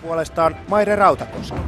Puolestaan Maire Rautakoski.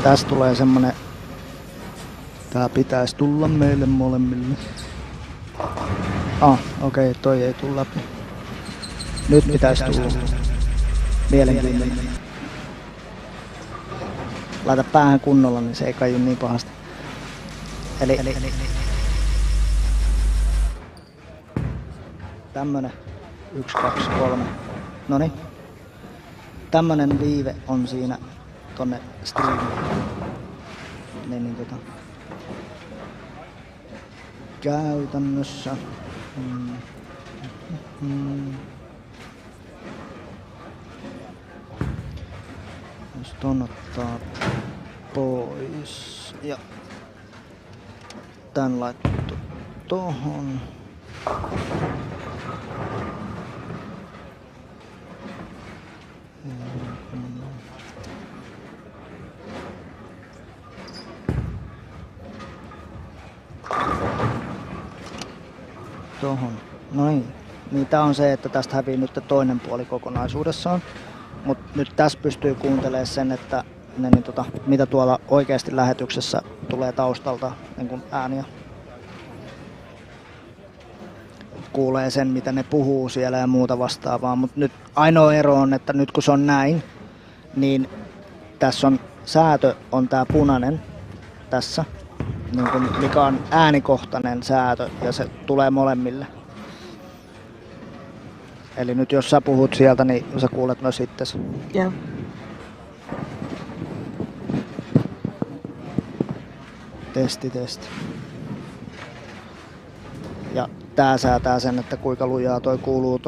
Tästä tulee semmonen, tää pitäisi tulla meille molemmille. Okei, toi ei tule läpi. Nyt pitäisi tulla. Mielenkiintoinen. Laita päähän kunnolla, niin se ei kaiju niin pahasti. Eli tämmönen 1, 2, 3. Noniin. Tämmönen viive on siinä tonne striimiin. Niin käytännössä. Jos ton ottaa pois ja tän laittu tohon. tohon. No niin, tää on se, että tästä hävii nyt toinen puoli kokonaisuudessaan. Mut nyt tässä pystyy kuuntelemaan sen, että mitä tuolla oikeasti lähetyksessä tulee taustalta niin kuin ääniä. Kuulee sen, mitä ne puhuu siellä ja muuta vastaavaa. Mutta nyt ainoa ero on, että nyt kun se on näin, niin tässä on säätö on tää punainen tässä, niin kun, mikä on äänikohtainen säätö ja se tulee molemmille. Eli nyt jos sä puhut sieltä, niin sä kuulet myös itsesi. Joo. Testi. Ja tää säätää sen, että kuinka lujaa toi kuuluu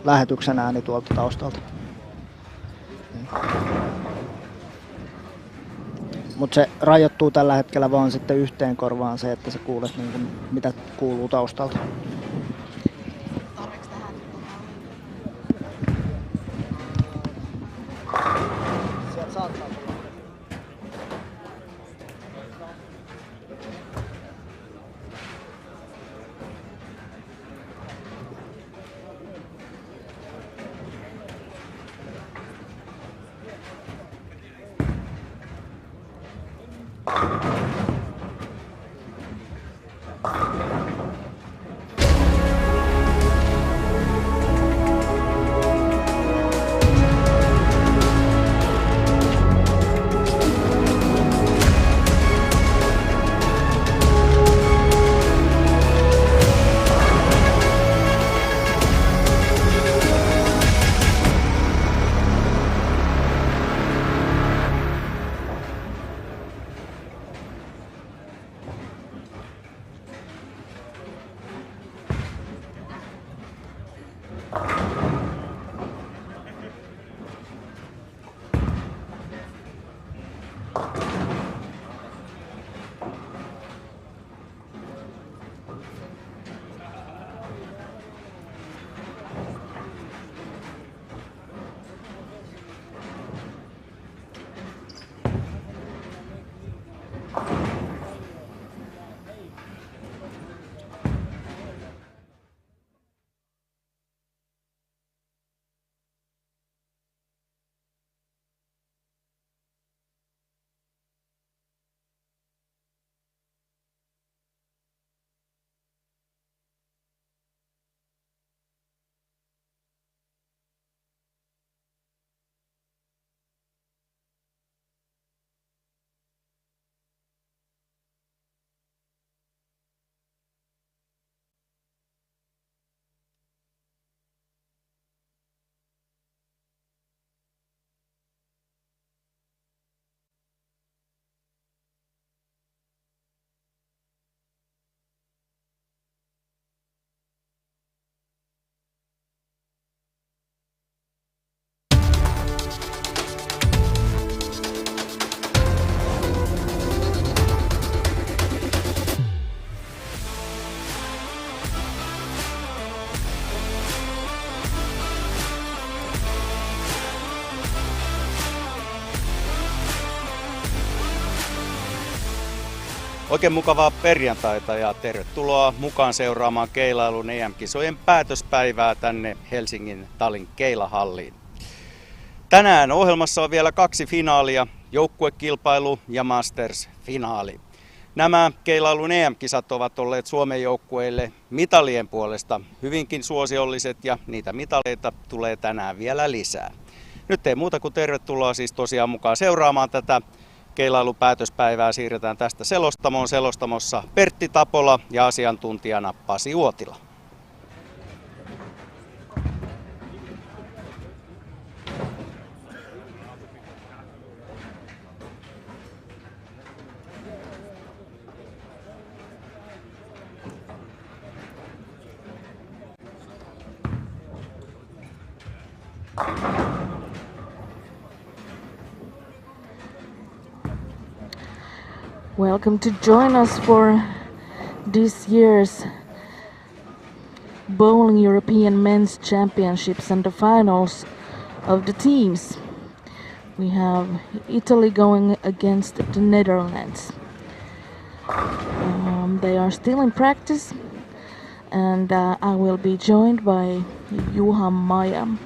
lähetyksen ääni tuolta taustalta. Mutta se rajoittuu tällä hetkellä vaan sitten yhteen korvaan se, että sä kuulet niin kun, mitä kuuluu taustalta. Sieltä saattaa tulla. Oikein mukavaa perjantaita ja tervetuloa mukaan seuraamaan keilailun EM-kisojen päätöspäivää tänne Helsingin Talin keilahalliin. Tänään ohjelmassa on vielä 2 finaalia, joukkuekilpailu ja Masters-finaali. Nämä keilailun EM-kisat ovat olleet Suomen joukkueille mitalien puolesta hyvinkin suosiolliset ja niitä mitaleita tulee tänään vielä lisää. Nyt ei muuta kuin tervetuloa siis tosiaan mukaan seuraamaan tätä keilailupäätöspäivää. Siirretään tästä selostamoon. Selostamossa Pertti Tapola ja asiantuntijana Pasi Uotila. Welcome to join us for this year's Bowling European Men's Championships and the finals of the teams. We have Italy going against the Netherlands. They are still in practice and I will be joined by Juha Maja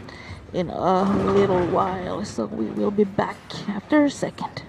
in a little while, so we will be back after a second.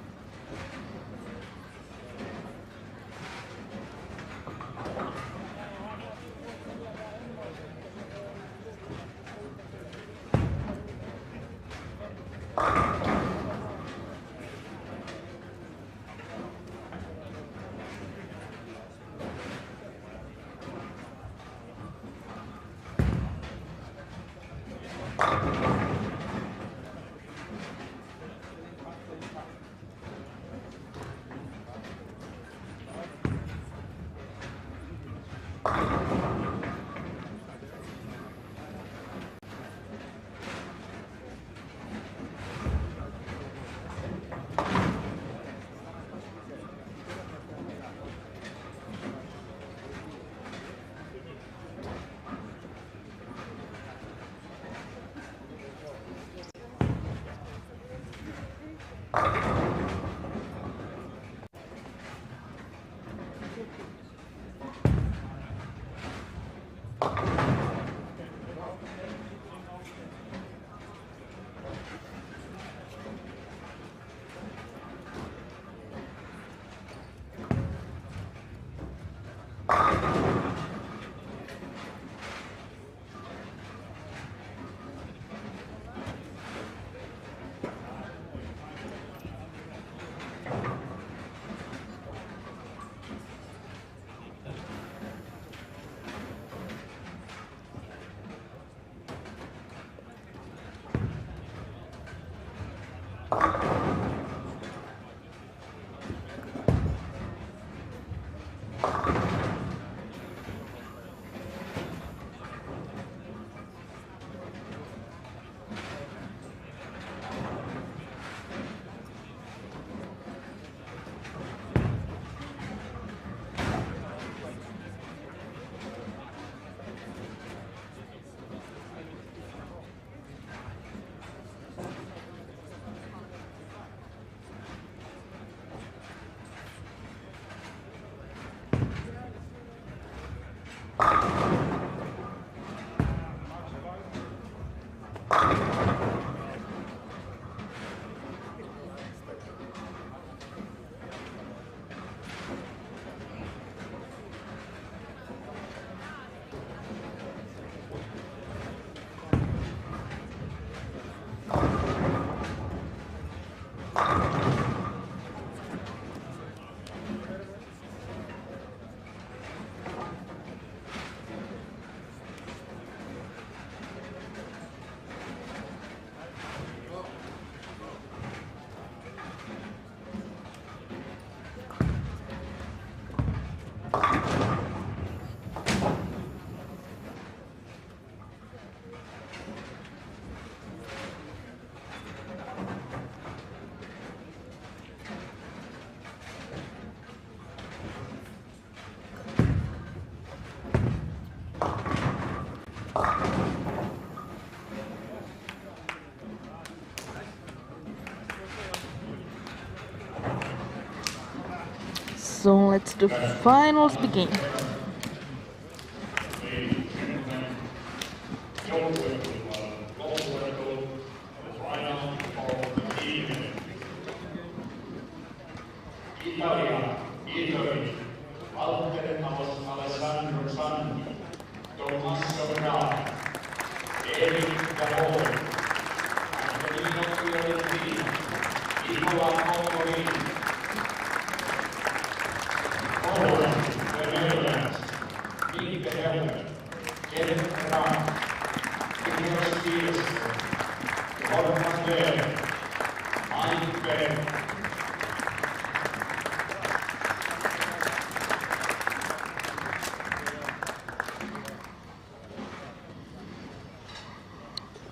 So let's do finals begin.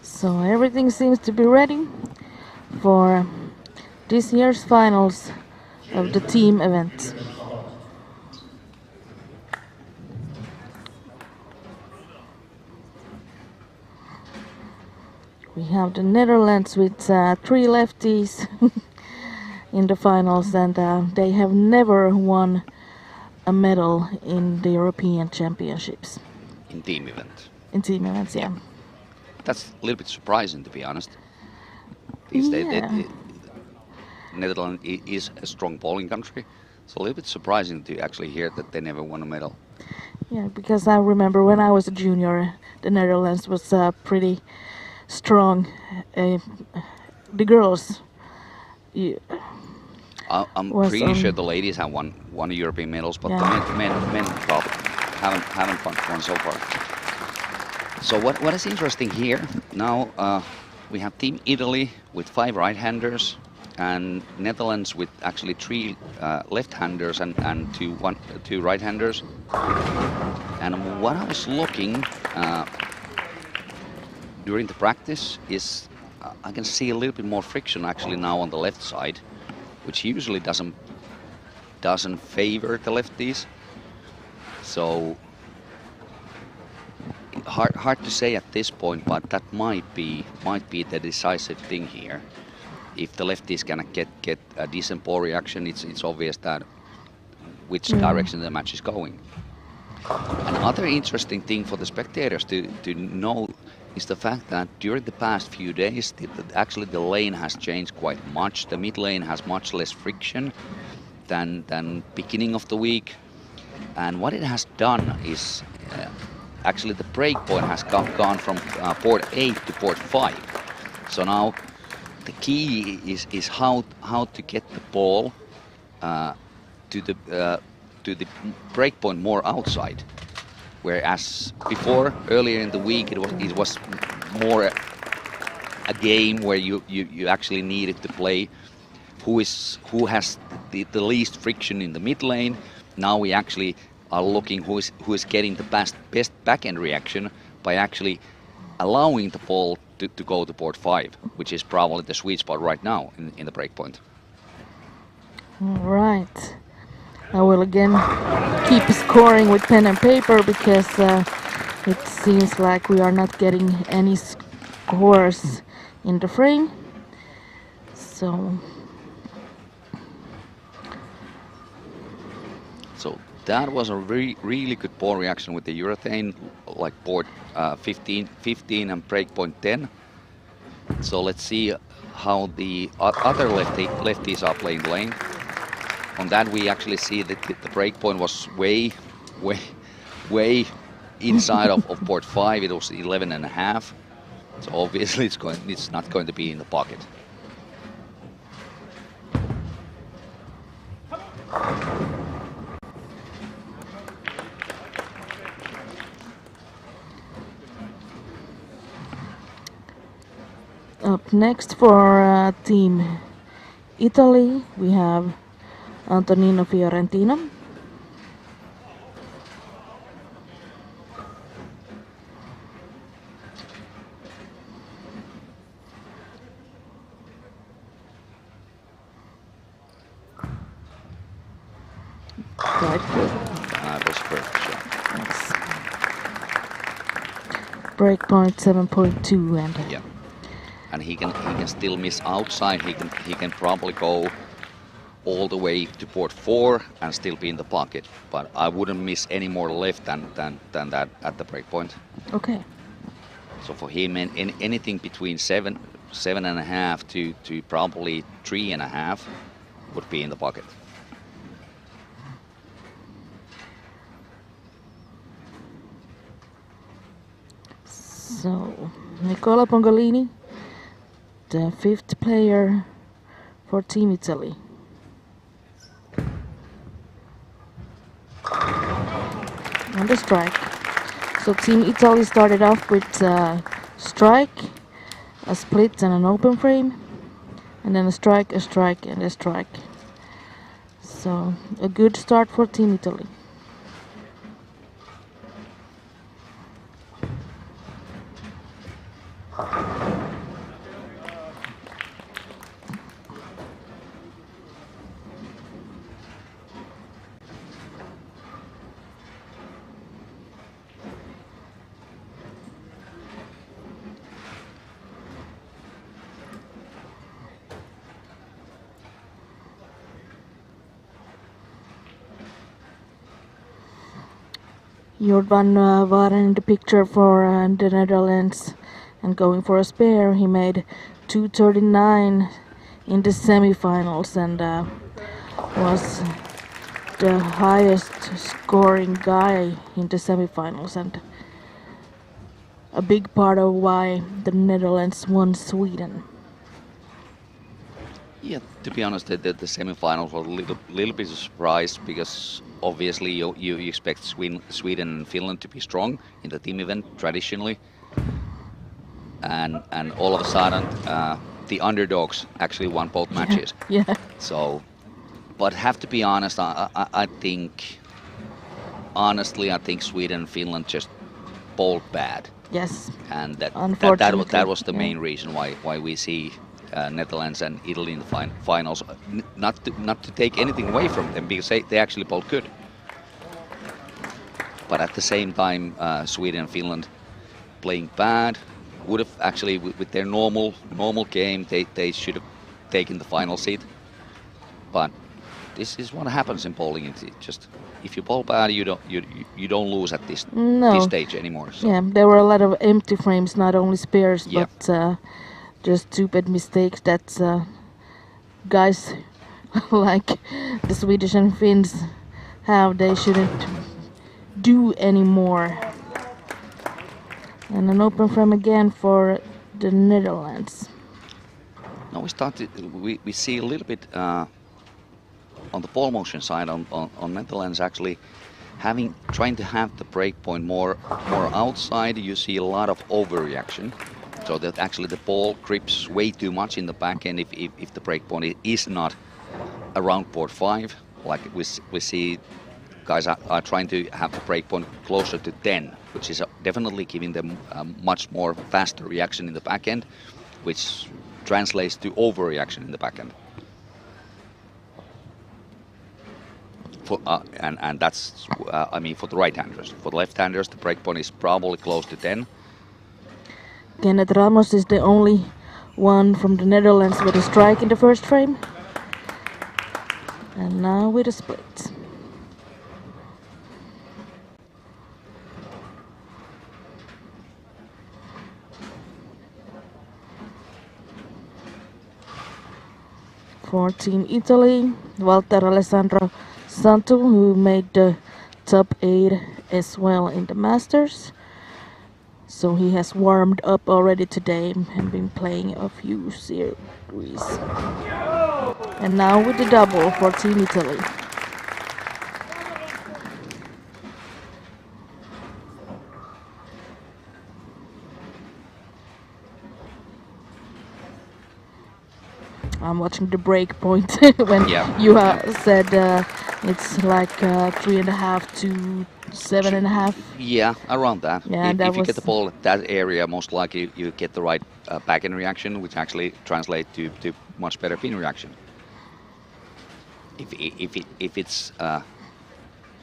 So everything seems to be ready for this year's finals of the team event. We have the Netherlands with 3 lefties in the finals, and they have never won a medal in the European Championships. in team event. In team events, yeah. That's a little bit surprising, to be honest. Yeah. Netherlands is a strong bowling country, so a little bit surprising to actually hear that they never won a medal. Yeah, because I remember when I was a junior, the Netherlands was pretty strong. The girls. Yeah, I'm was pretty sure the ladies have won European medals, but Yeah. the men probably haven't won so far. So what is interesting here now? We have Team Italy with 5 right-handers, and Netherlands with actually 3 left-handers and 2 right-handers. And what I was looking during the practice is I can see a little bit more friction actually now on the left side, which usually doesn't favor the lefties. So hard to say at this point, but that might be the decisive thing here. If the lefties cannot get a decent ball reaction, it's obvious that which direction the match is going. Another interesting thing for the spectators to know is the fact that during the past few days, actually the lane has changed quite much. The mid lane has much less friction than beginning of the week. And what it has done is actually the break point has gone from port 8 to port 5. So now the key is how to get the ball to the break point more outside. Whereas before, earlier in the week, it was more a game where you actually needed to play who has the least friction in the mid lane. Now we actually are looking who is getting the best back-end reaction by actually allowing the ball to go to port 5, which is probably the sweet spot right now in the break point. Right. I will again keep scoring with pen and paper because it seems like we are not getting any scores in the frame. So that was a really good ball reaction with the urethane, like port 15 and break point 10. So let's see how the other lefties are playing lane. On that we actually see that the break point was way inside of port 5. It was 11.5. So obviously it's not going to be in the pocket. up next for Team Italy, we have Antonino Fiorentino. Right foot. That was perfect shot. Yes. Breakpoint 7.2 and Yeah. And he can still miss outside. He can probably go all the way to port 4 and still be in the pocket. But I wouldn't miss any more left than that at the break point. okay. So for him, anything between 7.5 to probably 3.5 would be in the pocket. So Nicola Pongolini, the 5th player for Team Italy. And the strike. So Team Italy started off with strike, a split and an open frame, and then a strike, and a strike. So a good start for Team Italy. Jord van Waren in the picture for the Netherlands and going for a spare. He made 239 in the semifinals and was the highest scoring guy in the semifinals and a big part of why the Netherlands won Sweden. Yeah, to be honest, the semifinals were a little bit of a surprise because obviously you expect Sweden and Finland to be strong in the team event traditionally, and all of a sudden the underdogs actually won both matches. Yeah. So, but have to be honest, I think honestly I think Sweden and Finland just bowled bad. Yes. And that was the main reason why we see Netherlands and Italy in the finals. Not to take anything away from them because they actually bowled good. But at the same time, Sweden and Finland playing bad would have actually with their normal game they should have taken the final seed. But this is what happens in bowling. It's just if you bowl bad, you don't lose at this stage anymore. So. Yeah, there were a lot of empty frames, not only spares, Yeah. but just stupid mistakes that guys like the Swedish and Finns have. They shouldn't do anymore. And an open frame again for the Netherlands. Now we see a little bit on the ball motion side on Netherlands actually trying to have the break point more outside. You see a lot of overreaction, so that actually the ball grips way too much in the back end if the break point is not around board 5, like we see guys are trying to have the break point closer to 10, which is definitely giving them a much more faster reaction in the back end, which translates to overreaction in the back end. And that's, I mean, for the right-handers. For the left-handers, the break point is probably close to 10. Kenneth Ramos is the only one from the Netherlands with a strike in the first frame. And now with a split. For Team Italy, Walter Alessandro Santu, who made the top 8 as well in the Masters. So he has warmed up already today and been playing a few series. And now with the double for Team Italy. I'm watching the break point when you said it's like 3.5 to 7.5. Yeah, around that. Yeah, if you get the ball at that area, most likely you get the right back end reaction, which actually translates to much better pin reaction. If it's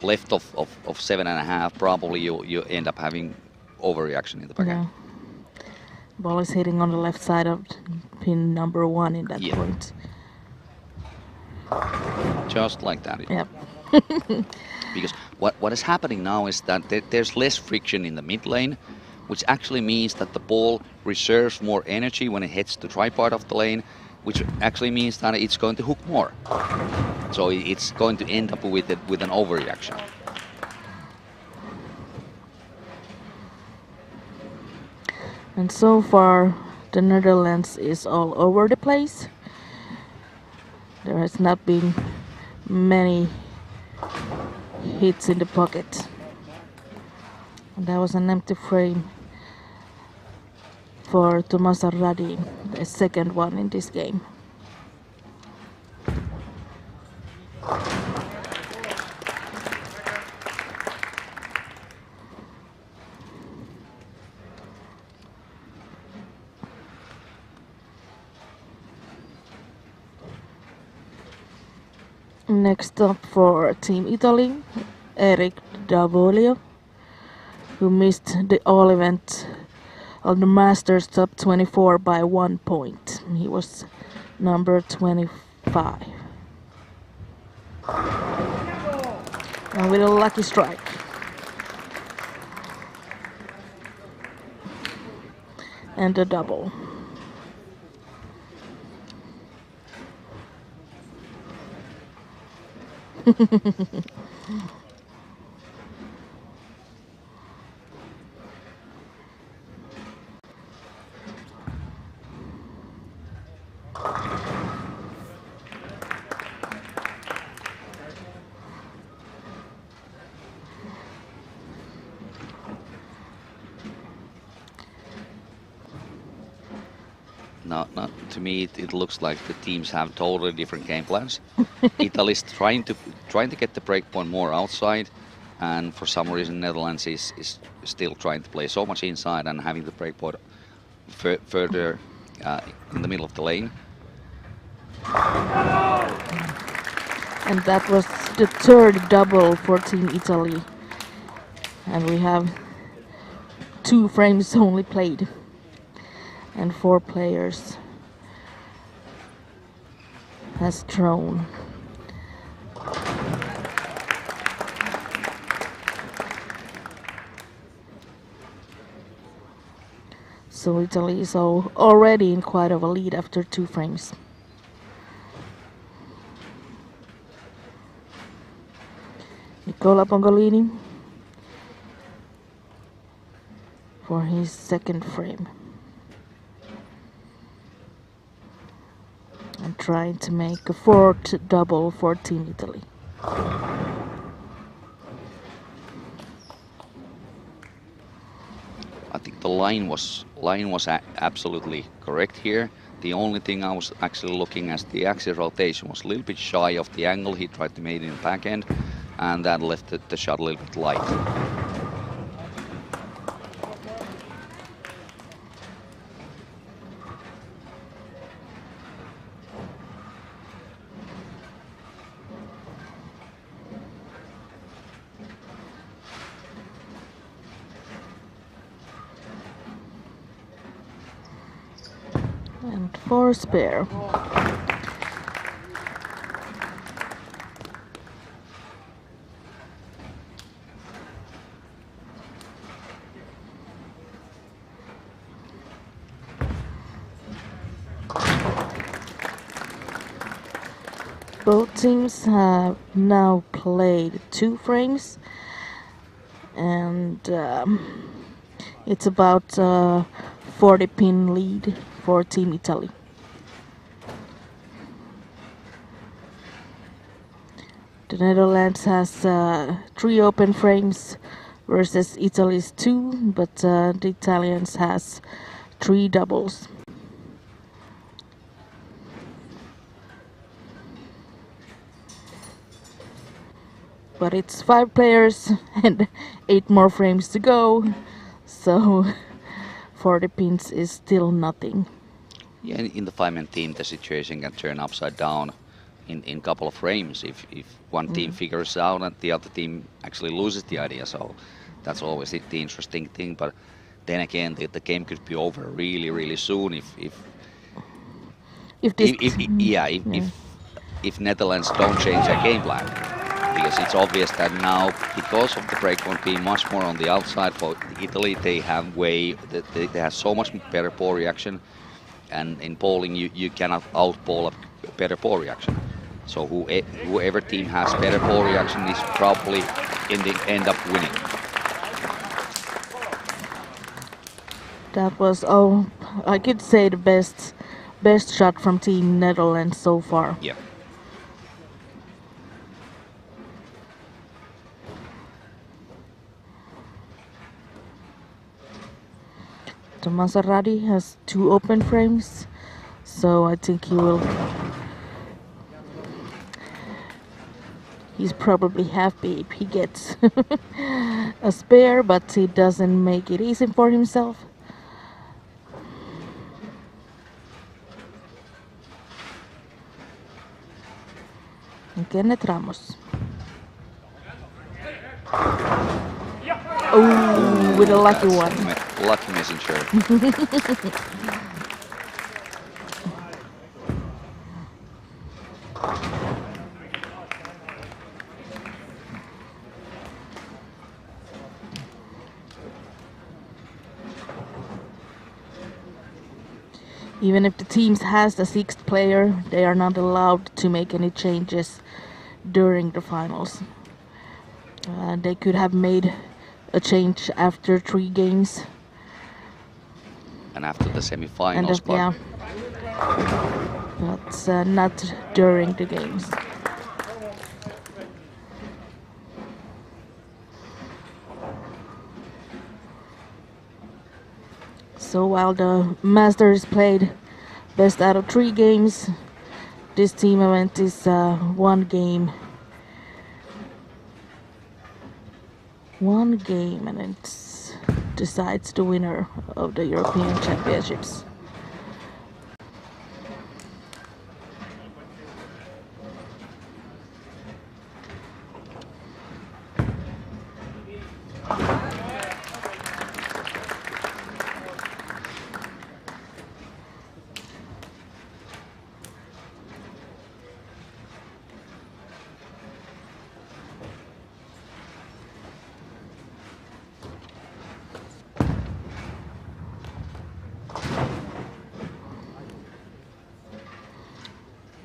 left of 7.5, probably you end up having overreaction in the back end. Ball is hitting on the left side of pin number 1 in that point. Just like that. Yep. Because what is happening now is that there's less friction in the mid lane, which actually means that the ball reserves more energy when it hits the dry part of the lane, which actually means that it's going to hook more. So it's going to end up with an overreaction. And so far, the Netherlands is all over the place. There has not been many hits in the pocket. And that was an empty frame for Thomas Arradi, the second one in this game. Next up for Team Italy, Eric Davolio, who missed the all-event on the Masters top 24 by 1 point. He was number 25. And with a lucky strike. and a double. No, to me it looks like the teams have totally different game plans. Italy's trying to get the break point more outside, and for some reason Netherlands is still trying to play so much inside and having the break point further in the middle of the lane. And that was the third double for Team Italy. And we have 2 frames only played. And 4 players has thrown. So Italy is already in quite of a lead after 2 frames. Nicola Pongolini for his second frame. And trying to make a 4th double for Team Italy. I think the line was absolutely correct here. The only thing I was actually looking at, the axis rotation was a little bit shy of the angle he tried to make in the back end, and that left the shot a little bit light. And 4 spare. Both teams have now played 2 frames, and it's about 40 pin lead for Team Italy. The Netherlands has 3 open frames versus Italy's 2, but the Italians has 3 doubles. But it's 5 players and 8 more frames to go, so 40 pins is still nothing. Yeah, in the 5-man team, the situation can turn upside down in a couple of frames if one team figures out and the other team actually loses the idea. So that's always the interesting thing. But then again, the game could be over really soon if Netherlands don't change their game plan. Because it's obvious that now, because of the breakpoint being much more on the outside for Italy, they have they have so much better ball reaction, and in bowling you cannot outball a better ball reaction. So whoever team has better ball reaction is probably in the end up winning. That was, I could say the best shot from Team Netherlands so far. Yeah. The Maserati has 2 open frames, so I think he's probably happy if he gets a spare, but he doesn't make it easy for himself. And Kenneth Ramos. Oh, with a lucky one. Lucky messenger. Even if the team has the sixth player, they are not allowed to make any changes during the finals. They could have made a change after 3 games. And after the semi-finals, but Yeah, but not during the games. So while the Masters played best out of 3 games, this team event is 1 game. 1 game, and it decides the winner of the European Championships.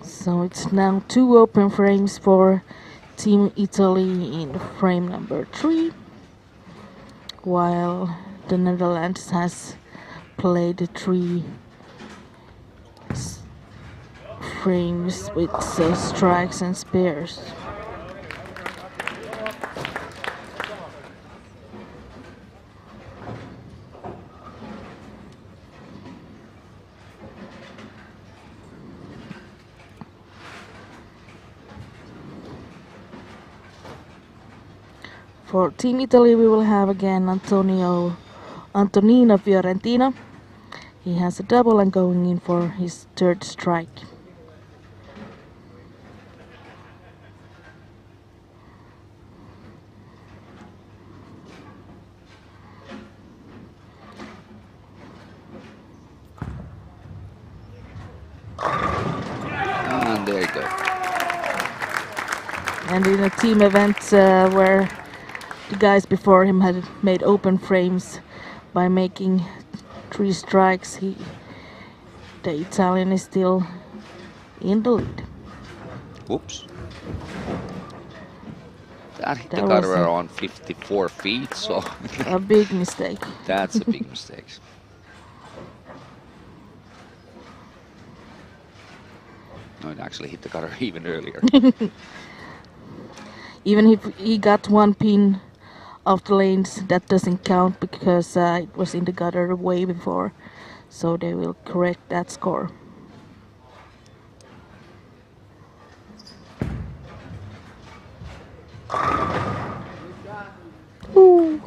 So it's now 2 open frames for Team Italy in frame number 3, while the Netherlands has played 3 frames with strikes and spares. For Team Italy, we will have again Antonino Fiorentina. He has a double and going in for his 3rd strike. and there you go. And in a team event where the guys before him had made open frames by making 3 strikes, the Italian is still in the lead. Whoops. That hit the That cutter was a- around 54 feet, so A big mistake. that's a big mistake. No, it actually hit the cutter even earlier. Even if he got 1 pin off the lanes, that doesn't count because it was in the gutter way before. So they will correct that score. Ooh.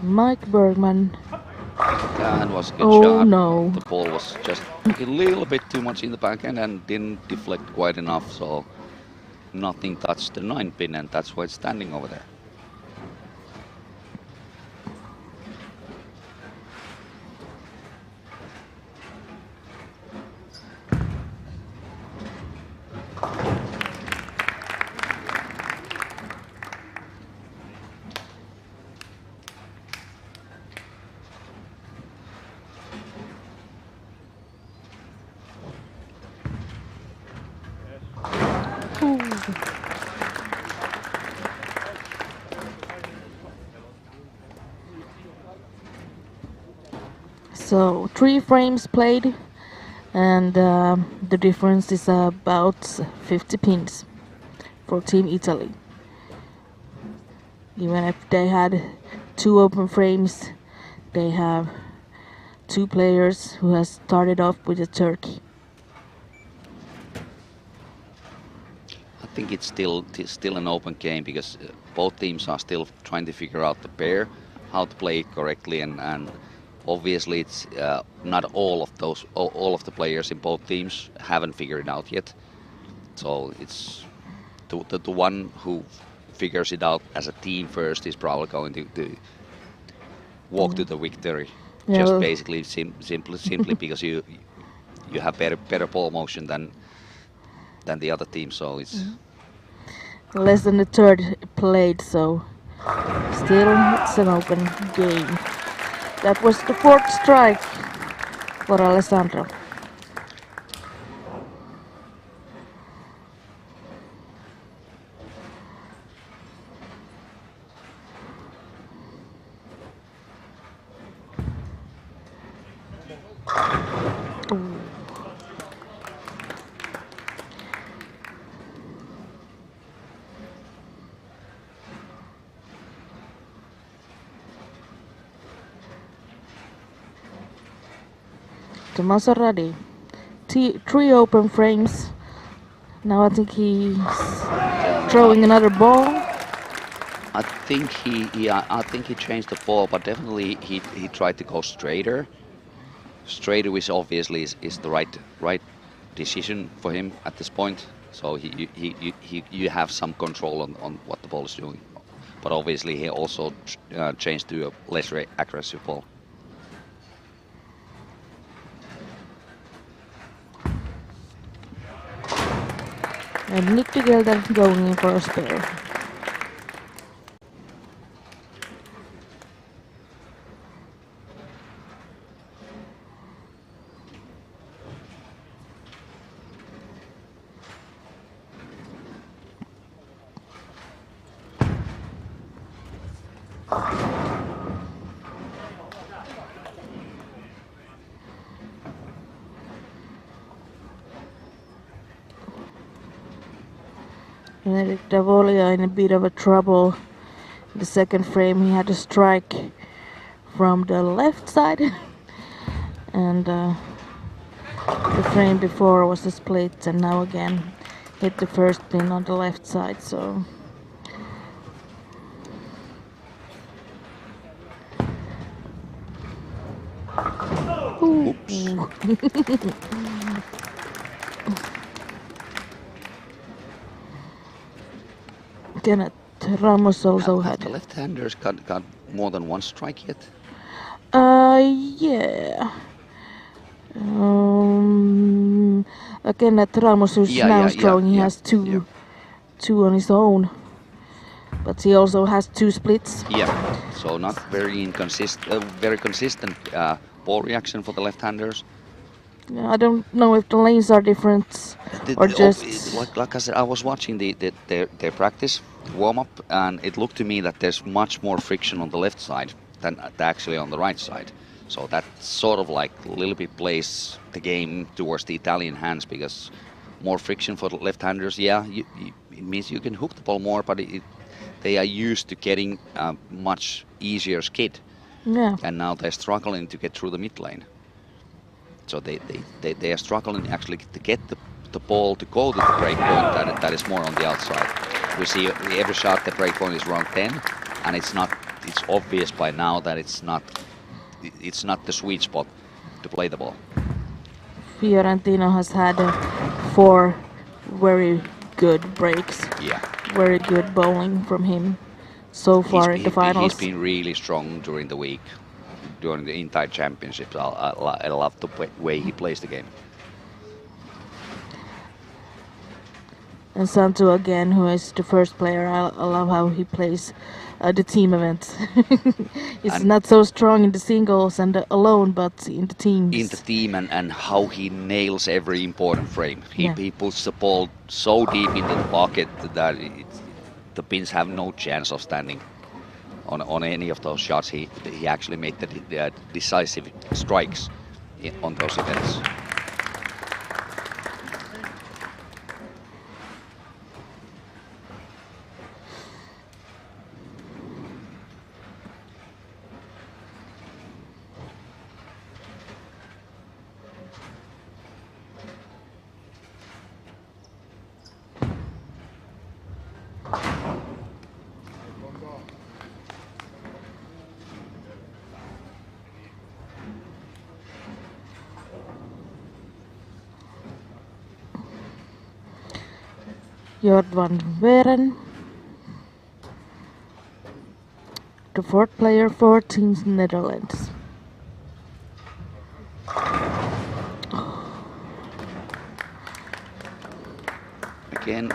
Mike Bergman. That was a good Oh, shot. no. The ball was just a little bit too much in the backhand and didn't deflect quite enough, so nothing touched the 9 pin, and that's why it's standing over there. So 3 frames played, and the difference is about 50 pins for Team Italy. Even if they had 2 open frames, they have 2 players who has started off with a turkey. I think it's still an open game because both teams are still trying to figure out the pair, how to play it correctly, and obviously it's not all of the players in both teams haven't figured it out yet. So it's the one who figures it out as a team first is probably going to walk to the victory. Yeah, just well- basically simply because you have better ball motion than the other team. So it's Less than a third played, so still it's an open game. That was the fourth strike for Alessandro. Ooh. Tommaso Radi. Three open frames. Now I think he's throwing another ball. I think I think he changed the ball, but definitely he tried to go straighter. Straighter, which obviously is the right decision for him at this point. So you have some control on what the ball is doing. But obviously he also changed to a less aggressive ball. And Nick together going in for a spare. Eric Davolia in a bit of a trouble. The second frame he had a strike from the left side and the frame before was a split, and now again hit the first pin on the left side, so Oops. Kenneth Ramos also Have had the left-handers got more than one strike yet? yeah. Kenneth Ramos who's now strong, he has two on his own, but he also has two splits. Yeah, so not very very consistent ball reaction for the left-handers. I don't know if the lanes are different or just Like I said, I was watching their practice warm-up, and it looked to me that there's much more friction on the left side than actually on the right side. So that sort of like a little bit plays the game towards the Italian hands, because more friction for the left-handers. Yeah, it means you can hook the ball more, but they are used to getting a much easier skid, yeah. and now they're struggling to get through the mid lane. So they are struggling actually to get the ball to go to the break point that is more on the outside. We see every shot the break point is around 10, and it's obvious by now that it's not the sweet spot to play the ball. Fiorentino has had 4 very good breaks. Yeah. Very good bowling from him so far in the finals. He's been really strong during the week, during the entire championships. I love the way he plays the game. And Santu again, who is the first player. I love how he plays the team events. He's not so strong in the singles and alone, but in the teams. In the team and how he nails every important frame. He puts the ball so deep into the pocket that the pins have no chance of standing on any of those shots. He actually made the decisive strikes on those events. Jord van Veren, the 4th player for Team Netherlands. Again,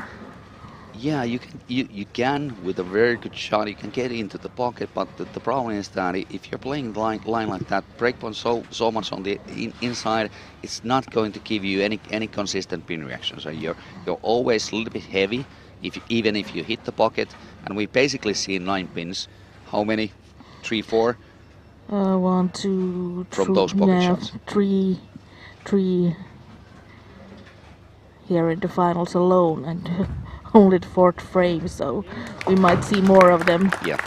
yeah, you can with a very good shot you can get into the pocket, but the problem is that if you're playing the line like that, breakpoint so much on the inside, it's not going to give you any consistent pin reaction. So you're always a little bit heavy even if you hit the pocket, and we basically see 9 pins. How many? 3, 4 1, 2, from those pocket yeah, shots. 3 here in the finals alone, and only the 4th frame, so we might see more of them. Yeah.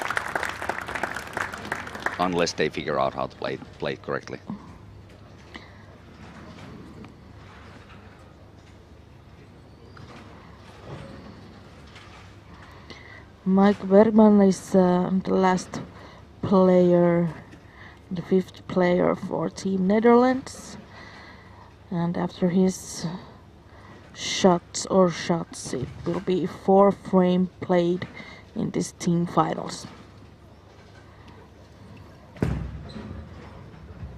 Unless they figure out how to play it correctly. Mike Bergman is the last player, the 5th player for Team Netherlands, and after his shots, it will be 4 frame played in this team finals.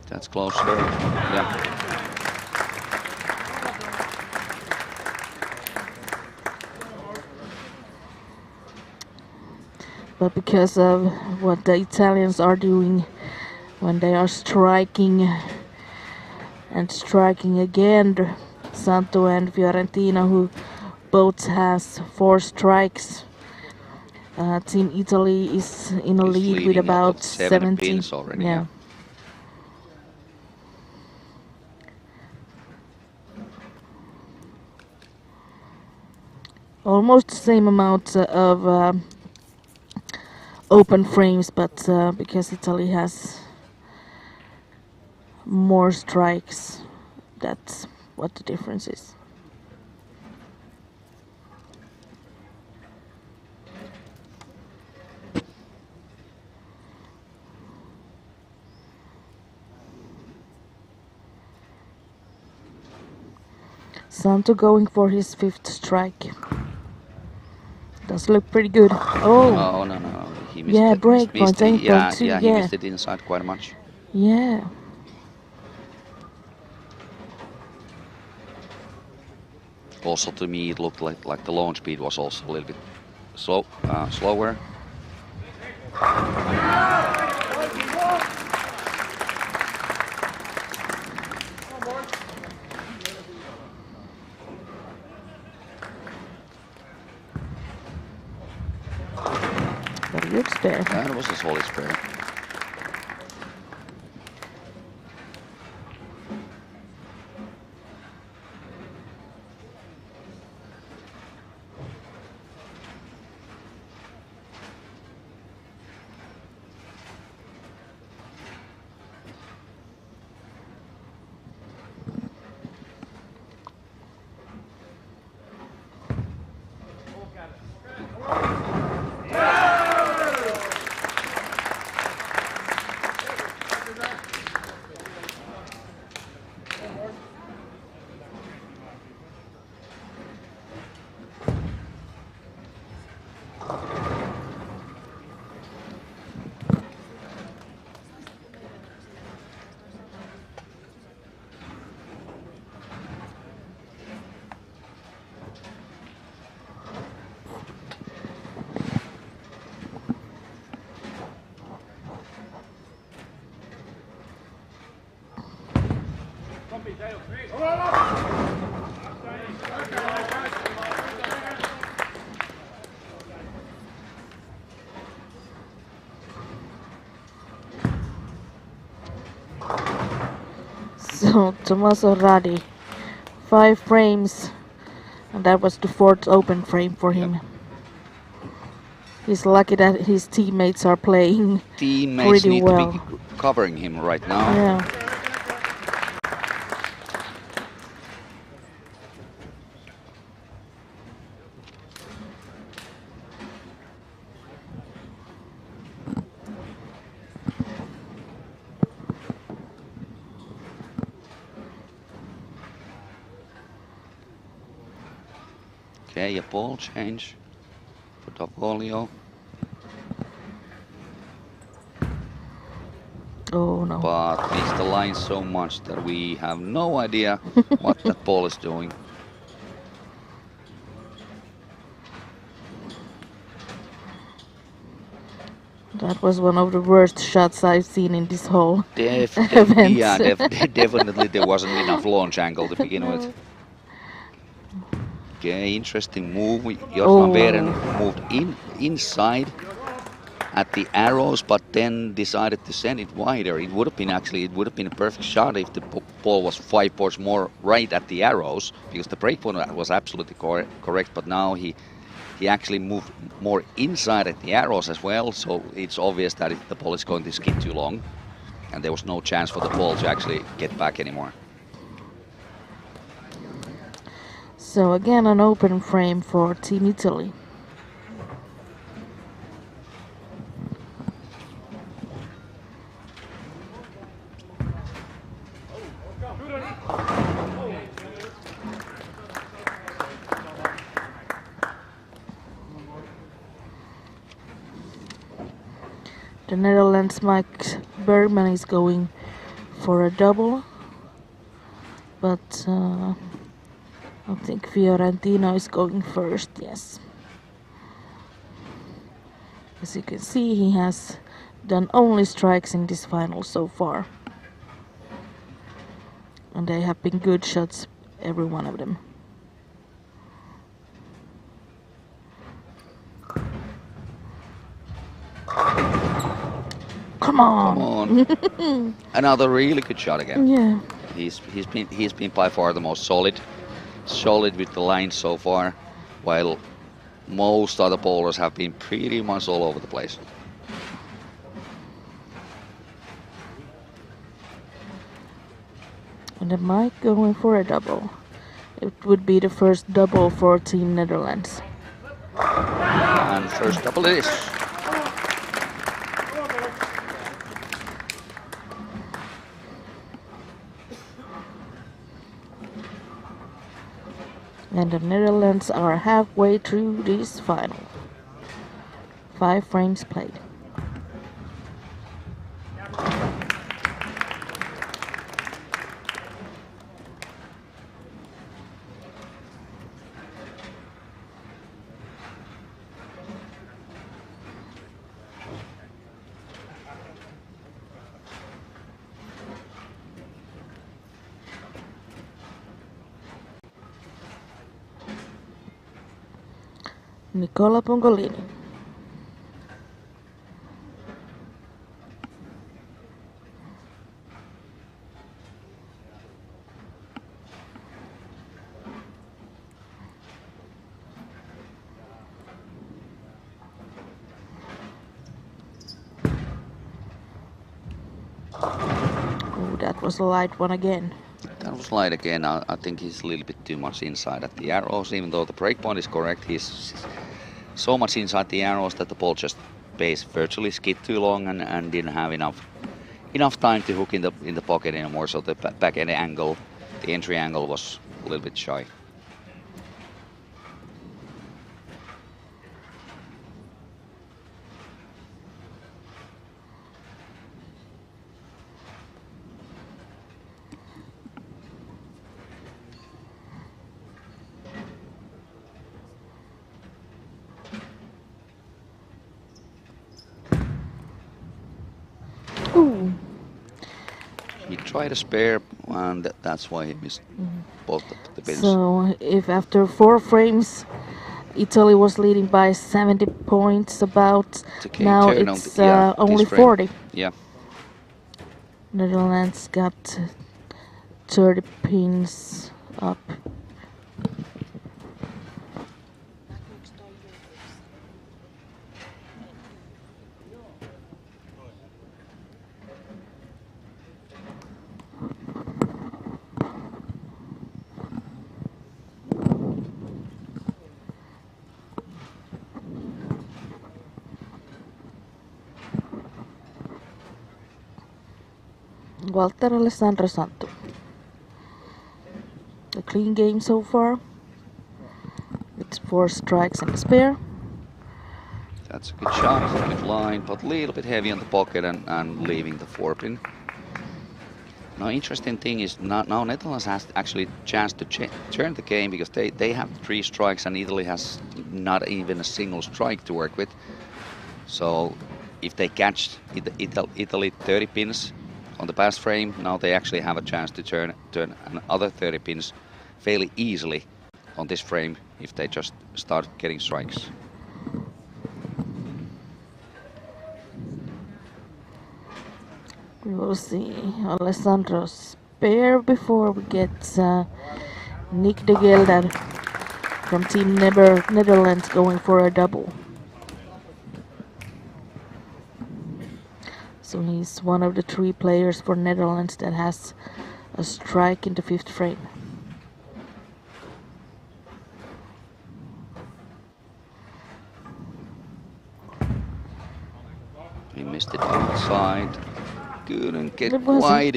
That's close. Yeah. But because of what the Italians are doing when they are striking and striking again, Santo and Fiorentina, who both has 4 strikes, Team Italy is in a lead with about 7 17 pins already. Yeah. Almost the same amount of open frames, but because Italy has more strikes, that's what the difference is. Santo going for his 5th strike. Does look pretty good. Oh, No. He missed yeah, it. break Missed point, it. aim point too, He yeah. missed it inside quite much. Yeah. Also, to me, it looked like the launch speed was also a little bit slower. Very good spare. That was a solid spare. So Tommaso Radi, 5 frames, and that was the 4th open frame for him. He's lucky that his teammates are playing Teammates pretty need well. to be covering him right now. Yeah. Okay, a ball change for Davolio. Oh no. but missed the line so much that we have no idea what that ball is doing. That was one of the worst shots I've seen in this whole event. Yeah, definitely there wasn't enough launch angle to begin with. Okay, interesting move. Jorma Beeren moved inside at the arrows, but then decided to send it wider. It would have been a perfect shot if the ball was 5 boards more right at the arrows, because the breakpoint was absolutely correct. But now he actually moved more inside at the arrows as well, so it's obvious that the ball is going to skid too long, and there was no chance for the ball to actually get back anymore. So again an open frame for Team Italy. The Netherlands' Mike Bergman is going for a double, but I think Fiorentino is going first, yes. As you can see, he has done only strikes in this final so far. And they have been good shots, every one of them. Come on! Another really good shot again. Yeah. He's been by far the most solid with the line so far, while most other bowlers have been pretty much all over the place. And then Mike going for a double. It would be the first double for Team Netherlands. And first double it is. And the Netherlands are halfway through this final. 5 frames played. Nicola Pongolini. Oh, that was a light one again. That was light again. I think he's a little bit too much inside at the arrows, even though the breakpoint is correct. He's so much inside the arrows that the ball just virtually skid too long and didn't have enough time to hook in the pocket anymore. So the back end angle, the entry angle was a little bit shy. Ooh. He tried a spare, and that's why he missed both the pins. So if after 4 frames Italy was leading by 70 points about, Okay, now turn on it's the- yeah, only this frame. 40. Yeah. Netherlands got 30 pins up. Walter Alessandro Santu. A clean game so far. It's 4 strikes and a spare. That's a good shot, good line, but a little bit heavy on the pocket and leaving the 4-pin. Now, interesting thing is now Netherlands has actually chance to turn the game because they have 3 strikes and Italy has not even a single strike to work with. So if they catch Italy 30 pins on the pass frame, now they actually have a chance to turn another 30 pins fairly easily on this frame if they just start getting strikes. We will see Alessandro's pair before we get Nick de Gelder from Team Netherlands going for a double. So he's one of the 3 players for Netherlands that has a strike in the 5th frame. He missed it outside. Couldn't get It wasn't quite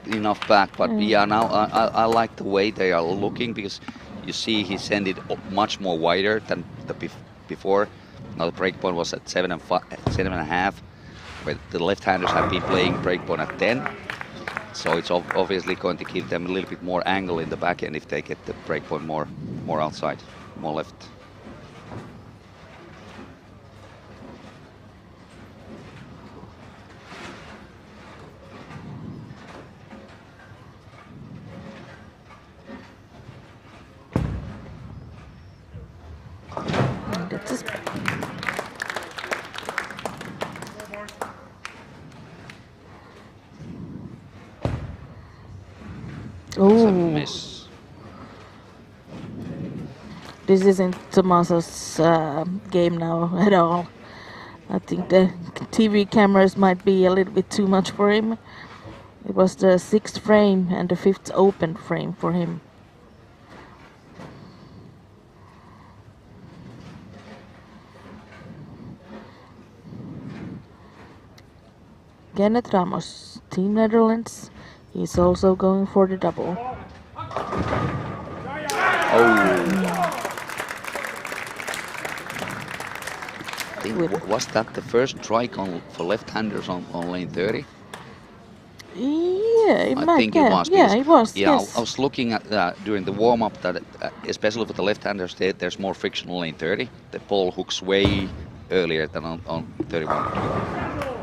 enough back, but yeah, now I like the way they are looking because you see he sent it much more wider than before. Now the breakpoint was at 7.5, where the left-handers have been playing breakpoint at 10. So it's obviously going to give them a little bit more angle in the back end if they get the breakpoint more outside, more left. That's a strike. It's a miss. This isn't Tomaso's game now at all. I think the TV cameras might be a little bit too much for him. It was the 6th frame and the 5th open frame for him. Kenneth Ramos, Team Netherlands, he's also going for the double. I think, was that the first strike for left-handers on lane 30? Yeah, it I might think yeah. it was. Yeah, it was. Yeah, yes. I was looking at during the warm-up that, especially for the left-handers, there's more friction on lane 30. The ball hooks way earlier than on 31.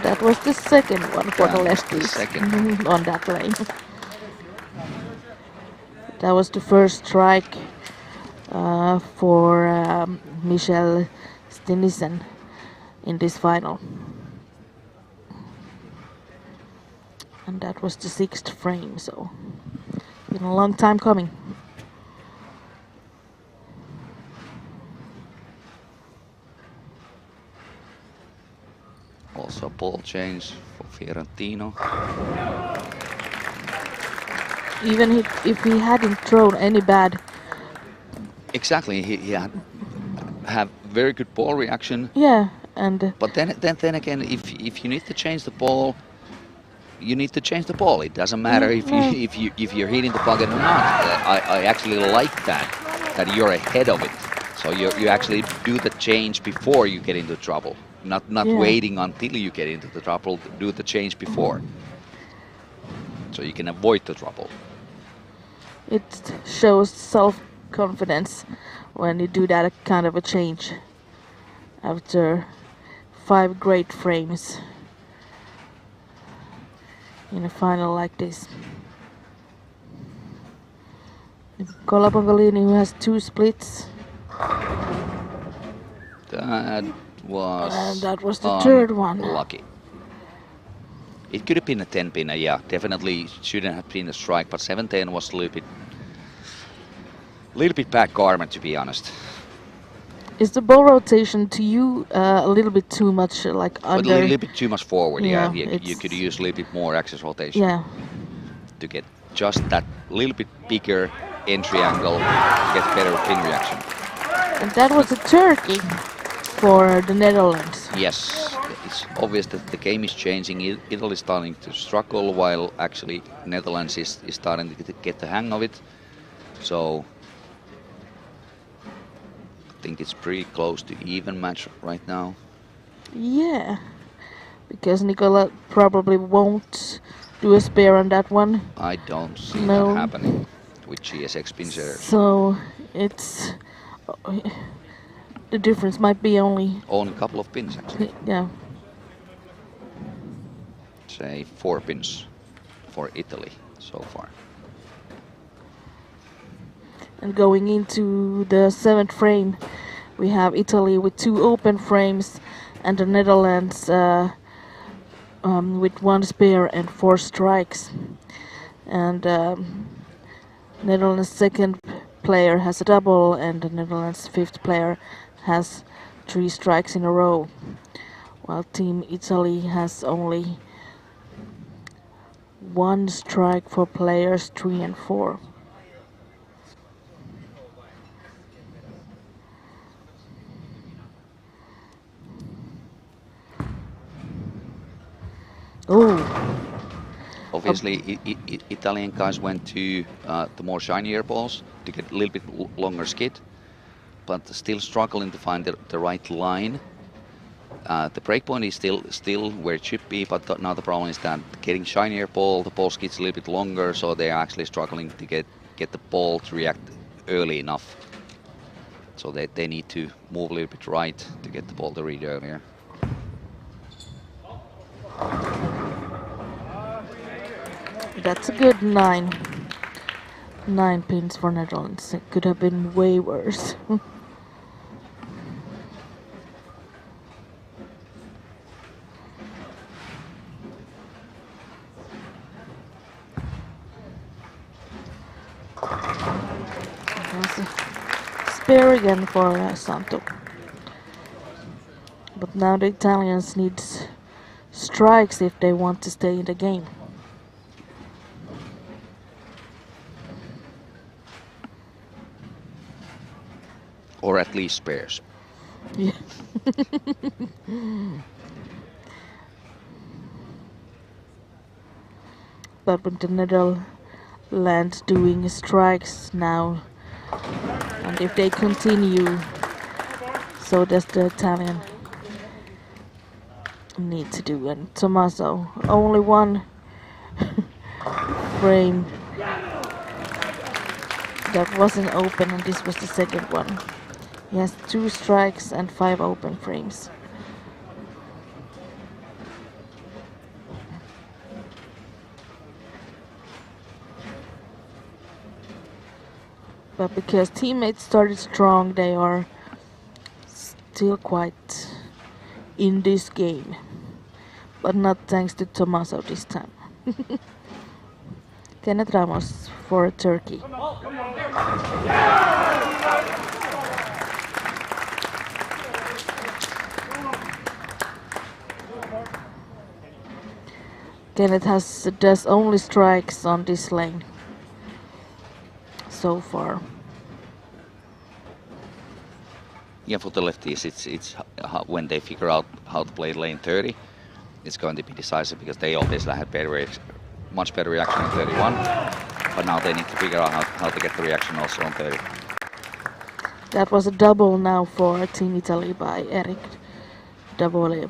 That was the second one for the lefties second. on that lane. That was the first strike for Michel Stinnisen in this final. And that was the 6th frame, so been a long time coming. Also ball change for Fiorentino. Even if he hadn't thrown any bad. Exactly, he have very good ball reaction. Yeah, and but then again, if you need to change the ball, you need to change the ball. It doesn't matter if you're hitting the pocket or not. I actually like that you're ahead of it. So you actually do the change before you get into trouble. Not waiting until you get into the trouble. Do the change before, so you can avoid the trouble. It shows self-confidence when you do that kind of a change after 5 great frames in a final like this. Nicola Pongolini, who has 2 splits. That was the 3rd one. Lucky. It could have been a 10-pin, yeah. Definitely shouldn't have been a strike, but 7-10 was a little bit backgammon, to be honest. Is the ball rotation to you a little bit too much, like under? A little bit too much forward, yeah. Yeah, You could use a little bit more axis rotation. Yeah. To just that little bit bigger entry angle to get better pin reaction. And that was a turkey for the Netherlands. Yes, it's obvious that the game is changing. Italy is starting to struggle while actually Netherlands is starting to get the hang of it. So I think it's pretty close to even match right now. Yeah, because Nicola probably won't do a spare on that one. I don't see No. that happening with GSX pin shares. So it's the difference might be only Only a couple of pins actually. yeah. Say 4 pins for Italy so far. And going into the 7th frame, we have Italy with 2 open frames, and the Netherlands with 1 spare and 4 strikes. And Netherlands' 2nd player has a double, and the Netherlands' 5th player has 3 strikes in a row, while Team Italy has only 1 strike for players 3 and 4. Oh, Obviously, Italian guys went to the more shinier balls to get a little bit longer skid, but still struggling to find the right line. The breakpoint is still where it should be, but now the problem is that getting shinier ball, the ball skids a little bit longer, so they are actually struggling to get the ball to react early enough. So they need to move a little bit right to get the ball to read earlier. that's a good 9. 9 pins for Netherlands. It could have been way worse. Spare again for Santo. But now the Italians need strikes if they want to stay in the game. Or at least spares. Yeah. But with the Netherlands doing strikes now, and if they continue, so does the Italian need to do. And Tommaso, only 1 frame that wasn't open, and this was the 2nd one. He has 2 strikes and 5 open frames. But because teammates started strong, they are still quite in this game. But not thanks to Tommaso this time. Kenneth Ramos for Turkey. Kenneth does only strikes on this lane so far. Yeah, for the lefties, it's when they figure out how to play lane 30, it's going to be decisive because they obviously had much better reaction on 31, but now they need to figure out how to get the reaction also on 30. That was a double now for Team Italy by Eric Davole.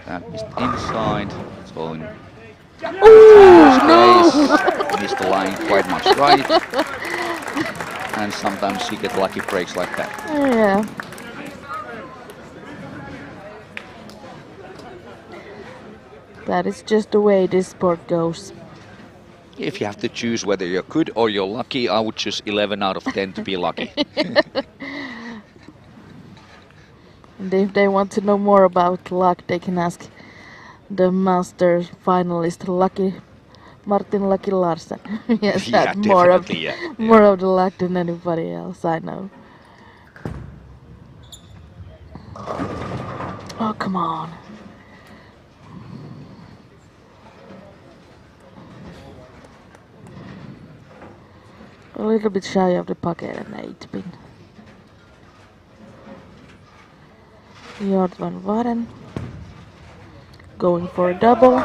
That missed inside, so in No! missed the line quite much right, and sometimes you get lucky breaks like that. Yeah. That is just the way this sport goes. If you have to choose whether you're good or you're lucky, I would choose 11 out of 10 to be lucky. And if they want to know more about luck, they can ask the master finalist Martin Lucky Larsen. He has had more of the luck than anybody else I know. Oh, come on. a little bit shy of the pocket and 8 pin. Jord van Varen going for a double.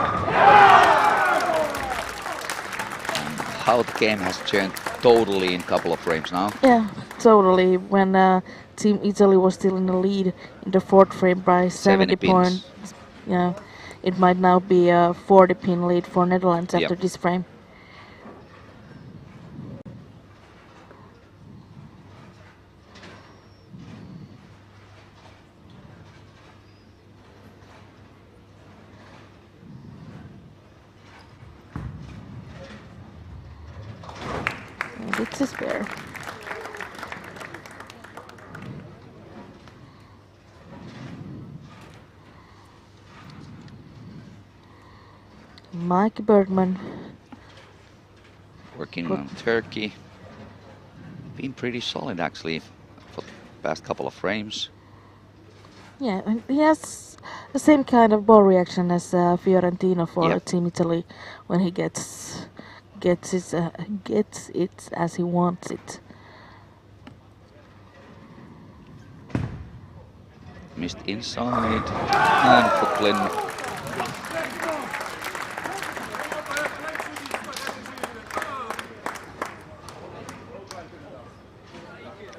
How the game has turned totally in a couple of frames now. Yeah, totally. When Team Italy was still in the lead in the 4th frame by 70 pins. points, yeah, it might now be a 40 pin lead for Netherlands after this frame. And it's a spare. Mike Bergman Working on Turkey. Been pretty solid actually for the past couple of frames. Yeah, and he has the same kind of ball reaction as Fiorentino for Team Italy when he gets it as he wants it. Missed inside and Brooklyn.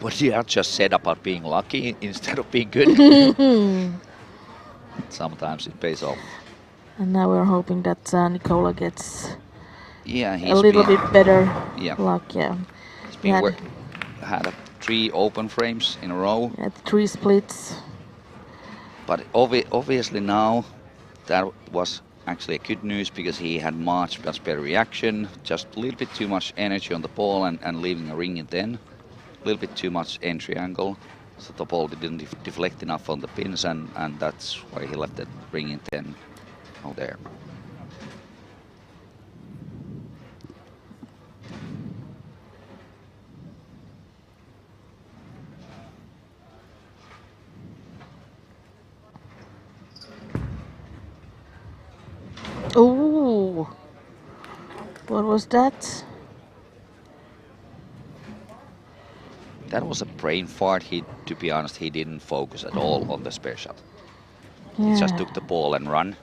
What you have just said about being lucky instead of being good. Sometimes it pays off. And now we're hoping that Nicola gets he's a little bit better luck. Yeah, he's been had 3 open frames in a row. Had 3 splits. But obviously now that was actually good news because he had much better reaction. Just a little bit too much energy on the ball and leaving a ring in 10. A little bit too much entry angle, so the ball didn't deflect enough on the pins, and that's why he left that ring in 10 out there. Ooh, what was that? That was a brain fart. To be honest, he didn't focus at all on the spare shot. Yeah. He just took the ball and run.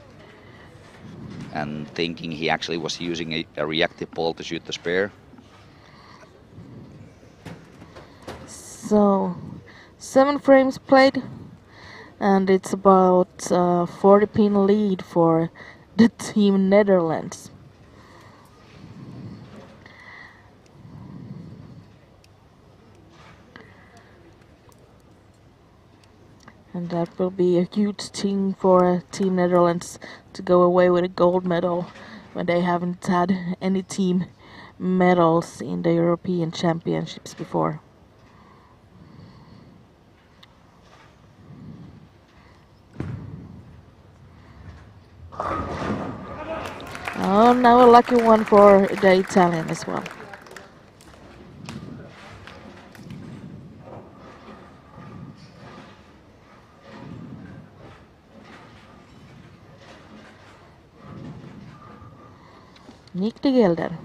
And thinking he actually was using a reactive ball to shoot the spare. So, 7 frames played, and it's about 40 pin lead for the Team Netherlands. And that will be a huge thing for Team Netherlands to go away with a gold medal when they haven't had any team medals in the European Championships before. Oh, now a lucky one for the Italian as well. Nick de Gelder.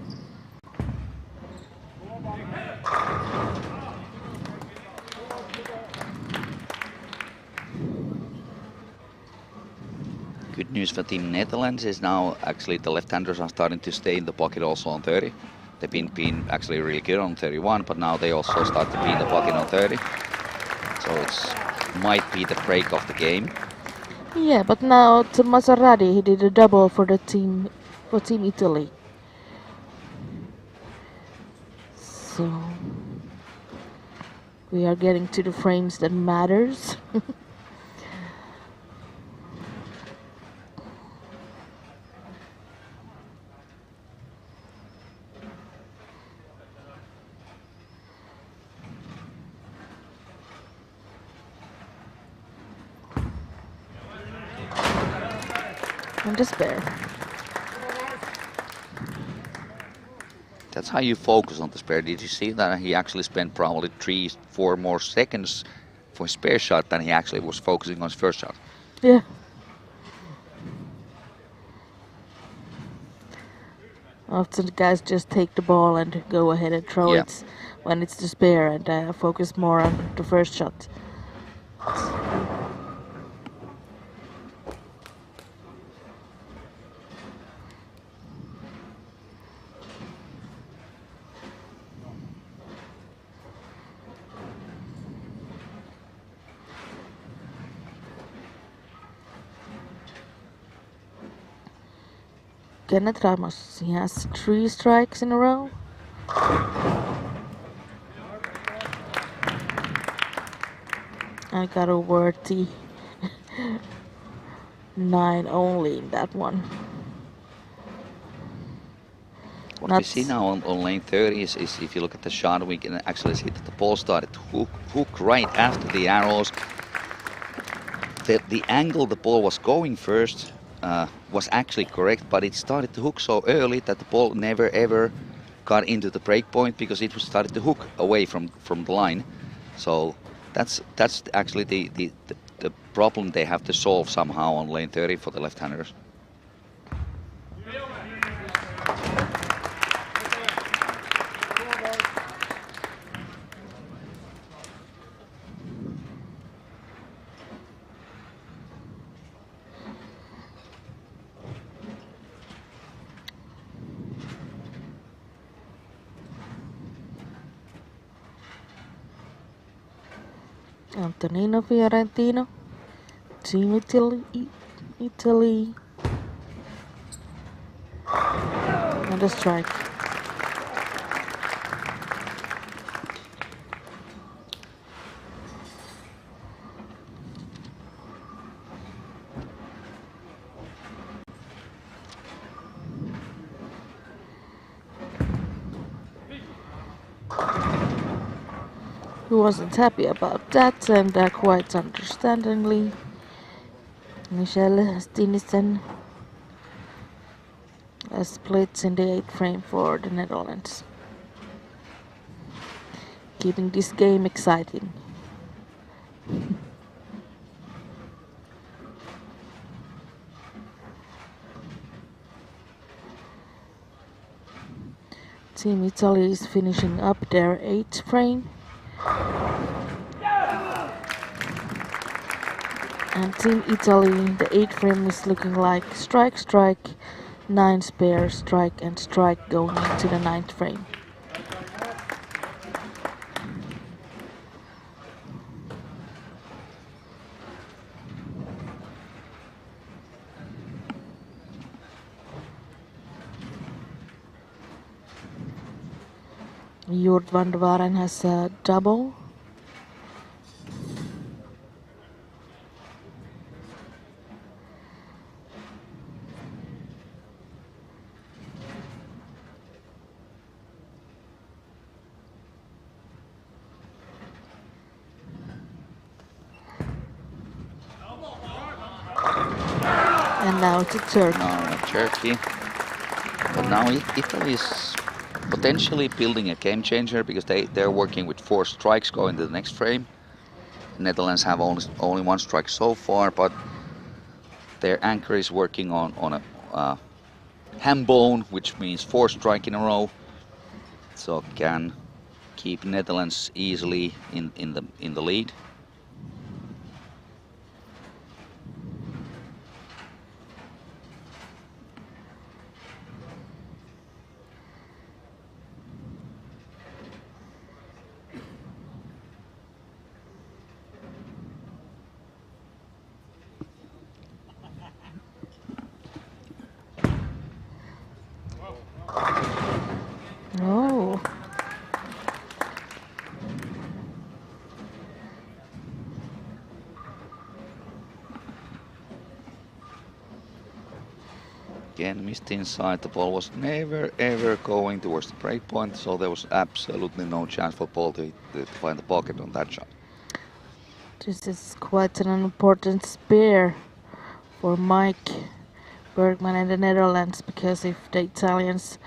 Good news for Team Netherlands is now actually the left-handers are starting to stay in the pocket also on 30. They've been actually really good on 31, but now they also start to be in the pocket on 30. So it might be the break of the game. Yeah, but now to Maserati, he did a double for the team, for Team Italy. So we are getting to the frames that matters. And a spare. That's how you focus on the spare. Did you see that he actually spent probably 3-4 more seconds for his spare shot than he actually was focusing on his first shot? Yeah. Often guys just take the ball and go ahead and throw Yeah. it when it's the spare and focus more on the first shot. Kenneth Ramos, he has 3 strikes in a row. I got a worthy 9 only in that one. What we see now on lane 30 is if you look at the shot, we can actually see that the ball started to hook right after the arrows. The angle the ball was going first was actually correct, but it started to hook so early that the ball never ever got into the break point because it was started to hook away from the line. So that's actually the problem they have to solve somehow on lane 30 for the left-handers. Antonino Fiorentino, Team Italy, and a strike. He wasn't happy about that, and quite understandingly, Michel Stinisen splits in the 8th frame for the Netherlands, keeping this game exciting. Team Italy is finishing up their 8th frame. And Team Italy, the 8th frame is looking like strike, strike, 9 spare, strike and strike going into the 9th frame. Jord van der Waren has a double. And now it's a Turkey. Now Turkey. But now Italy is potentially building a game changer because they're working with 4 strikes going to the next frame. The Netherlands have only 1 strike so far, but their anchor is working on a ham bone, which means 4 strike in a row. So can keep Netherlands easily in the lead. Oh. Again, missed inside. The ball was never ever going towards the break point, so there was absolutely no chance for ball to find the pocket on that shot. This is quite an important spare for Mike Bergman and the Netherlands, because if the Italians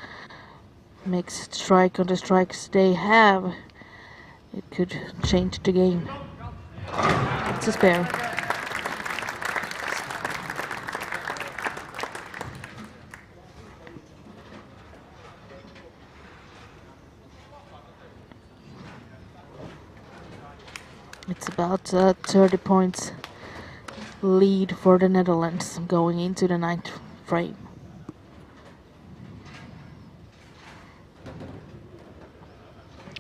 make strike on the strikes they have, it could change the game. It's a spare. It's about 30 points lead for the Netherlands going into the ninth frame.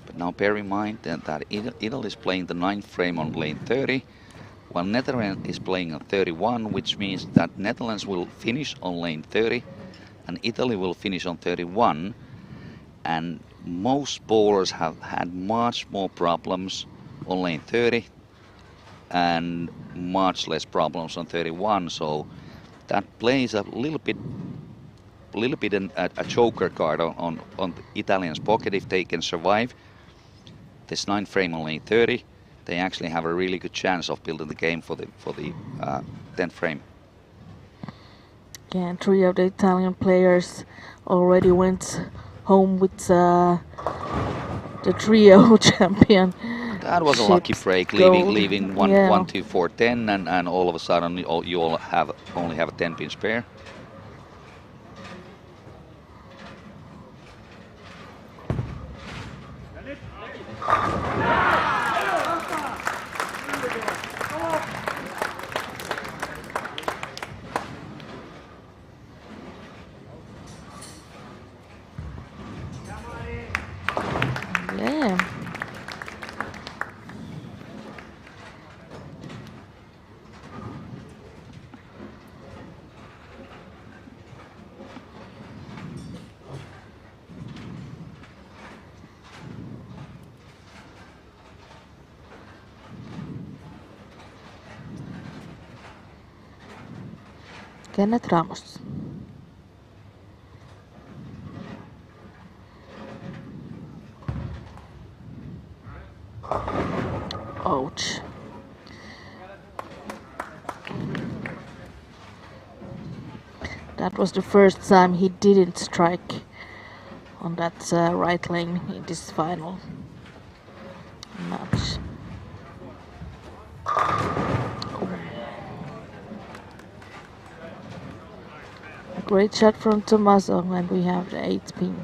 But now bear in mind that Italy is playing the ninth frame on lane 30, while Netherlands is playing on 31, which means that Netherlands will finish on lane 30 and Italy will finish on 31. And most bowlers have had much more problems on lane 30 and much less problems on 31. So that plays a little bit a joker card on the Italians' pocket. If they can survive this ninth frame on lane 30, they actually have a really good chance of building the game for the 10th frame. Yeah, and 3 of the Italian players already went home with the trio champion. That was a lucky break, leaving 1, Yeah. 1, 2, 4, 10, and all of a sudden you all only have a 10-pin spare. Yeah. Kenneth Ramos. Ouch. That was the first time he didn't strike on that right lane in this final match. A great shot from Tommaso, and we have the 8th pin.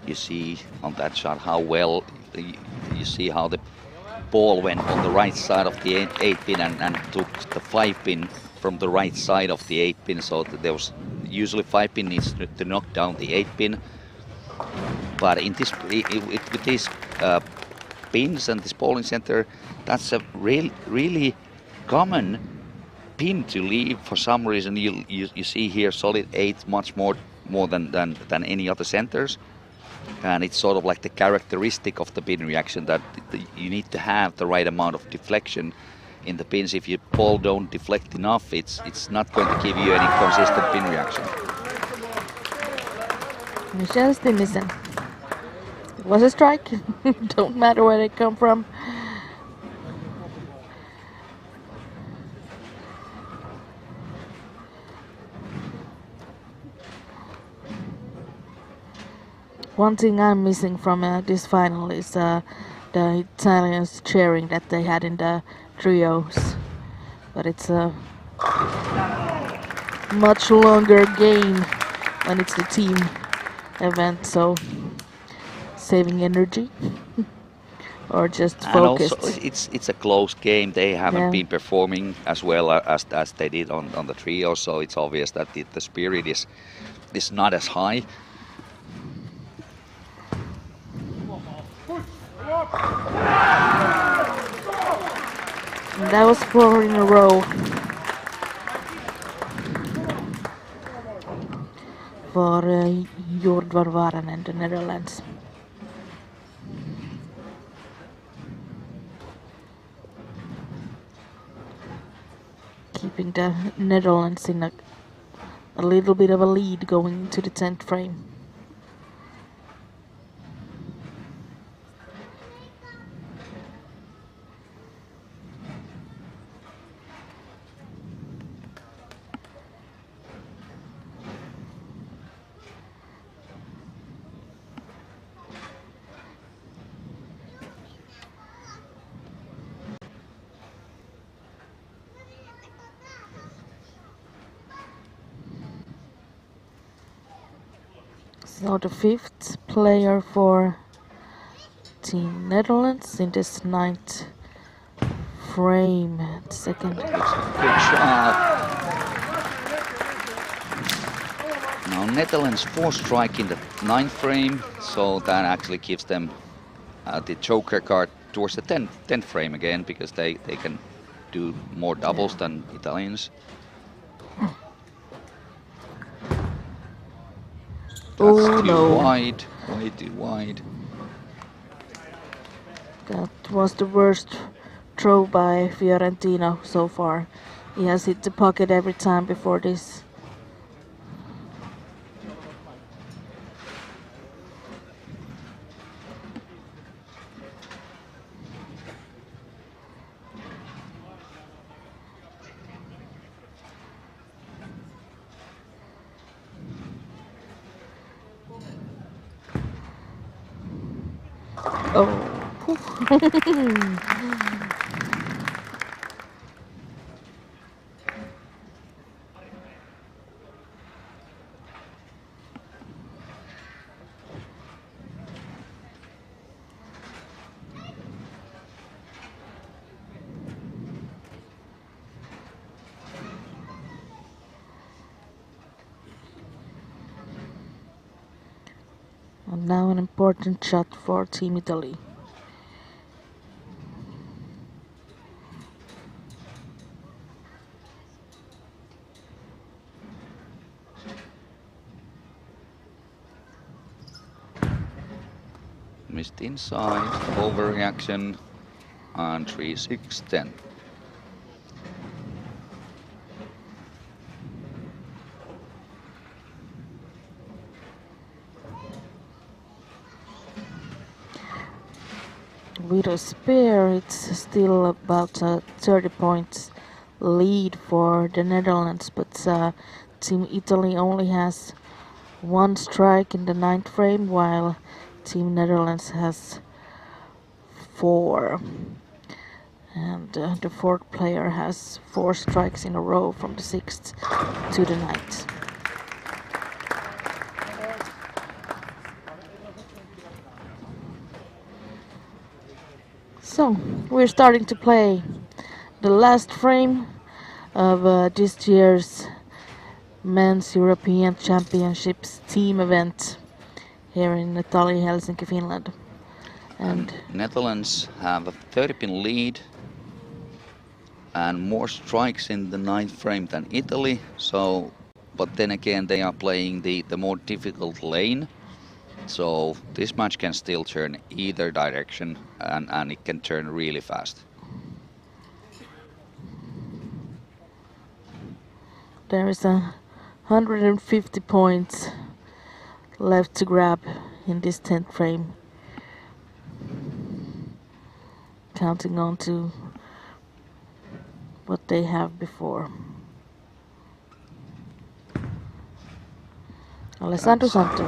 You see on that shot how well, you see how the ball went on the right side of the 8 pin and took the 5 pin from the right side of the 8 pin. So that there was usually 5 pin needs to knock down the 8 pin. But in this, with these pins and this bowling center, that's a really common pin to leave for some reason. You see here solid 8 much more than any other centers. And it's sort of like the characteristic of the pin reaction that you need to have the right amount of deflection in the pins. If your ball don't deflect enough, it's not going to give you any consistent pin reaction. Michelle Stinnisen. It was a strike. Don't matter where they come from. One thing I'm missing from this final is the Italians cheering that they had in the trios. But it's a much longer game when it's the team event, so saving energy or just focused. And also it's a close game. They haven't been performing as well as they did on the trio, so it's obvious that the spirit is not as high. And that was 4 in a row for Jord Varvaren and the Netherlands. Keeping the Netherlands in a little bit of a lead going into the 10th frame. So the fifth player for Team Netherlands in this ninth frame. Second. Good shot. Now Netherlands 4 strike in the 9th frame, so that actually gives them the joker card towards the 10th frame again, because they can do more doubles than Italians. That's too wide, way too wide. That was the worst throw by Fiorentino so far. He has hit the pocket every time before this. Oh. And now an important shot for Team Italy. Missed inside, overreaction, and 3-6-10. With a spare, it's still about a 30 points lead for the Netherlands, but Team Italy only has 1 strike in the 9th frame, while Team Netherlands has 4. And the 4th player has 4 strikes in a row from the 6th to the 9th. So, we're starting to play the last frame of this year's Men's European Championships team event here in Tallinn, Helsinki, Finland. And Netherlands have a 30-pin lead and more strikes in the 9th frame than Italy. So, but then again, they are playing the more difficult lane. So this match can still turn either direction, and it can turn really fast. there is 150 points left to grab in this 10th frame. Counting on to what they have before. Alessandro Santo.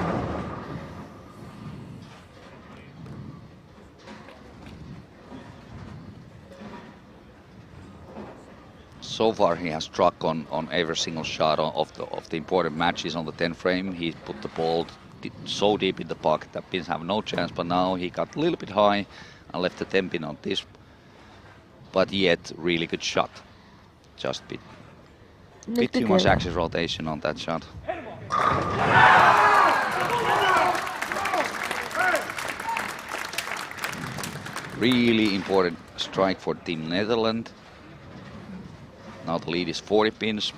So far he has struck on every single shot of the important matches on the 10th frame. He put the ball so deep in the pocket that pins have no chance, but now he got a little bit high and left the 10 pin on this. But yet, really good shot. Just bit too much axis rotation on that shot. Really important strike for Team Netherlands. Now the lead is 40 pins.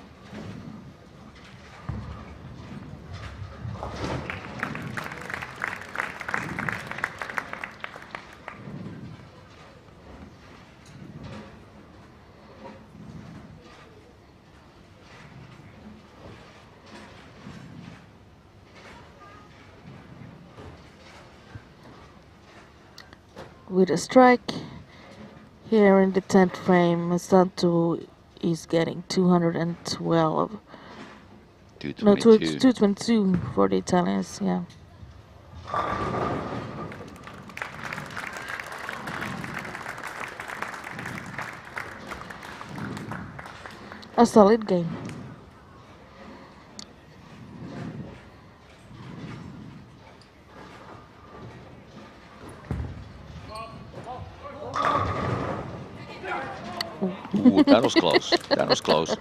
With a strike here in the 10th frame, Santo is getting 212. 222. No, 222 for the Italians, yeah. A solid game. Ooh, that was close. That was close.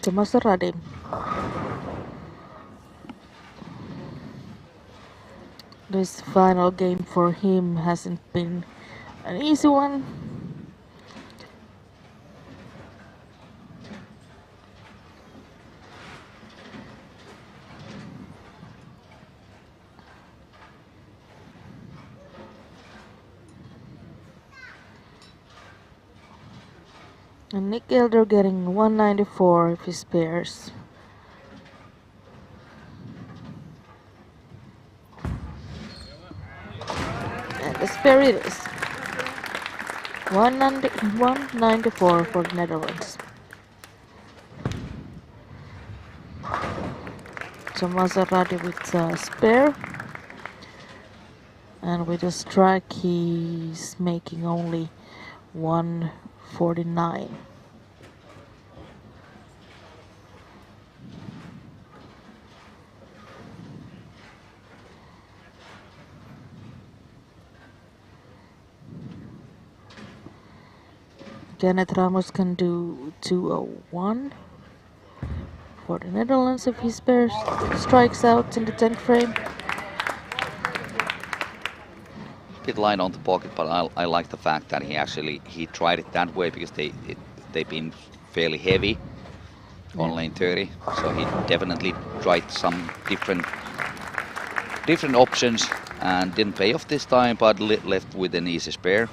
Tommaso Radi. This final game for him hasn't been an easy one. And Nick Elder getting 194 if he spares. And the spare it is. 194 for the Netherlands. Tommaso Radi with a spare. And with a strike he's making only 149. Kenneth Ramos can do 201 for the Netherlands if he spares strikes out in the 10th frame. Bit light on the pocket, but I like the fact that he tried it that way because they've been fairly heavy on lane 30. So he definitely tried some different options and didn't pay off this time, but left with an easy spare.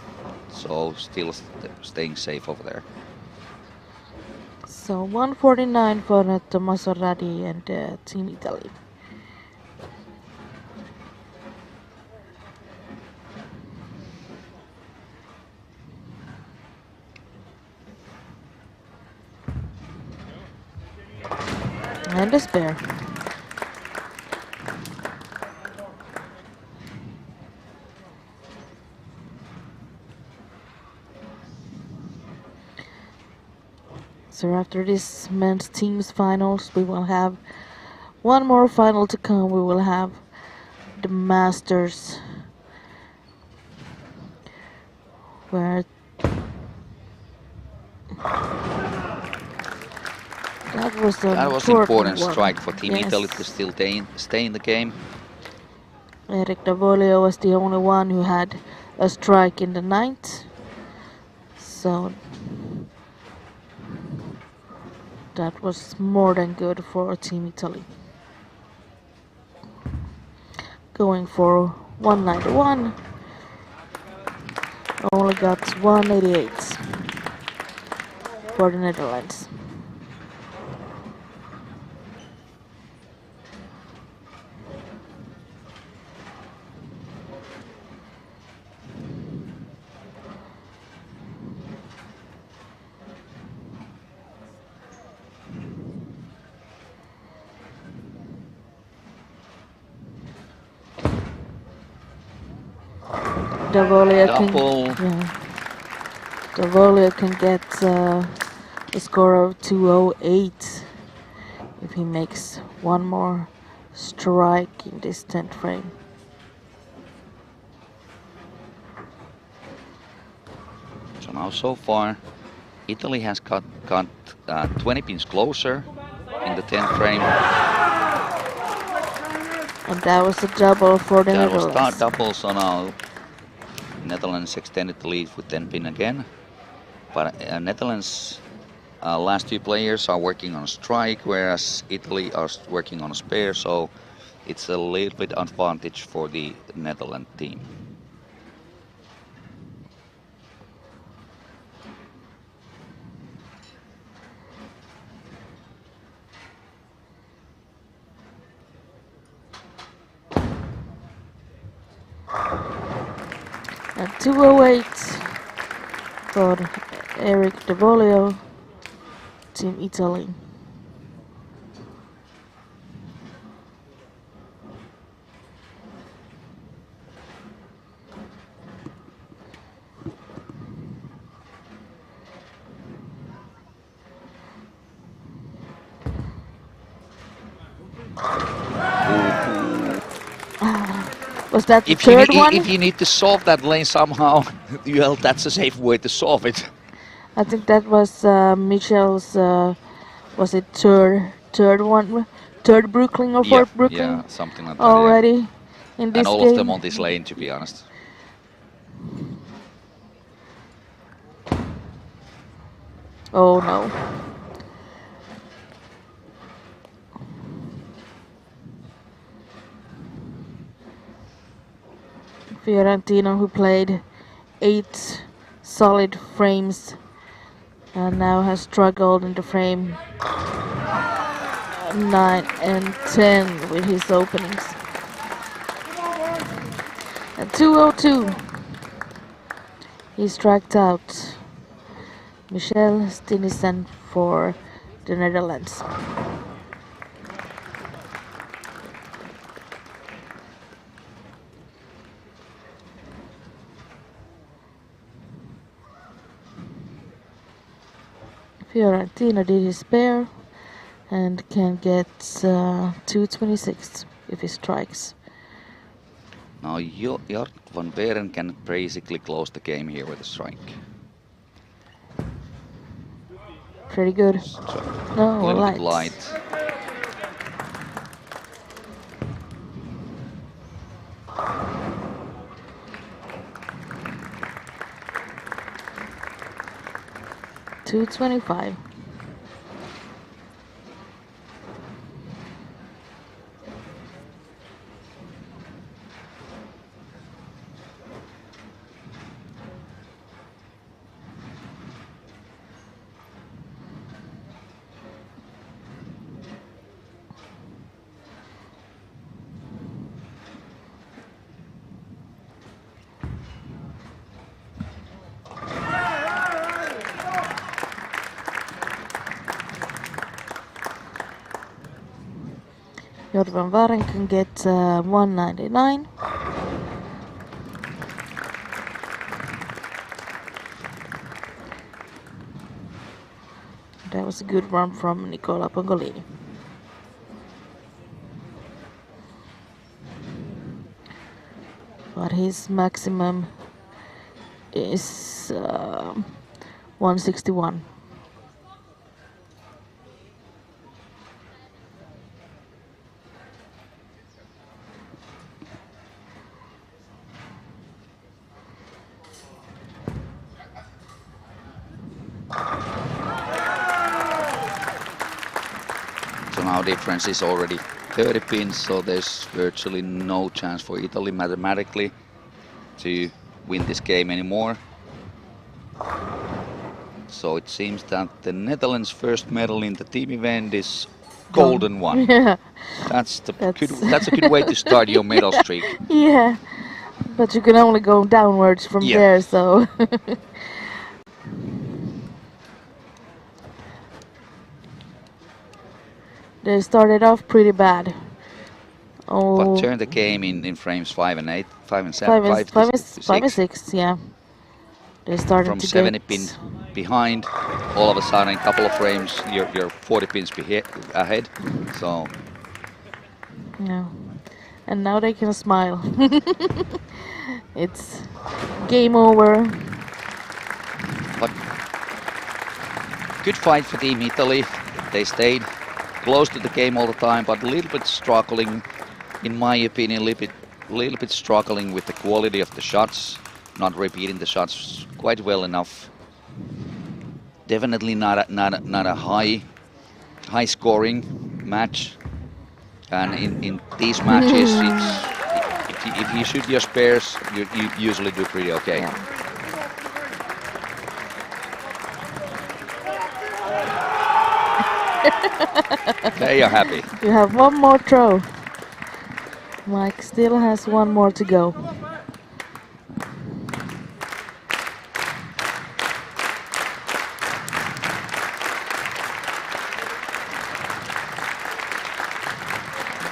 So still staying safe over there. So 149 for Tommaso Radi and Team Italy. And a spare. So after this men's teams finals, we will have one more final to come. We will have the Masters, where that was an important one. strike for Team Yes. Italy to still stay in the game. Eric Davolio was the only one who had a strike in the 9th. So that was more than good for Team Italy. Going for 191. Only got 188 for the Netherlands. Davolio can get a score of 208 if he makes one more strike in this 10th frame. So now so far, Italy has got 20 pins closer in the 10th frame. And that was a double for the Netherlands. That was double, so now Netherlands extended the lead with 10 pin again. But Netherlands last two players are working on a strike, whereas Italy are working on a spare, so it's a little bit advantage for the Netherlands team. And 208 for Eric Davolio, Team Italy. Was that the If you, third one? if you need to solve that lane somehow, well, that's a safe way to solve it. I think that was Michel's. Was it third one? Third Brooklyn or fourth Brooklyn? Yeah, something like that. Already in And this all game. of them on this lane, to be honest. Oh no. Fiorentina, who played 8 solid frames and now has struggled in the frame 9 and 10 with his openings. At 2:02, he struck out Michel Stinisen for the Netherlands. Fiorentina did his pair and can get 226 if he strikes. Now Jörg van Beeren can basically close the game here with a strike. Pretty good. No, A little light. bit light. $225. Jörg van Varen can get 199. That was a good run from Nicola Pongolini. But his maximum is 161. So now difference is already 30 pins, so there's virtually no chance for Italy mathematically to win this game anymore. So it seems that the Netherlands' first medal in the team event is golden one. Yeah. That's a good way to start your medal streak. Yeah, but you can only go downwards from Yeah. there, so. They started off pretty bad. Oh, But turn the game in frames 5 and 8, 5 and 7, 5 and 6, yeah. They started from to 70 get pin behind, all of a sudden, couple of frames, you're 40 pins ahead. So yeah, and now they can smile. It's game over. but good fight for Team Italy. They stayed close to the game all the time, but a little bit struggling, in my opinion, a little bit struggling with the quality of the shots, not repeating the shots quite well enough. Definitely not a high scoring match. And in these matches, if you shoot your spares, you usually do pretty okay. Yeah. They are happy. You have one more throw. Mike still has one more to go.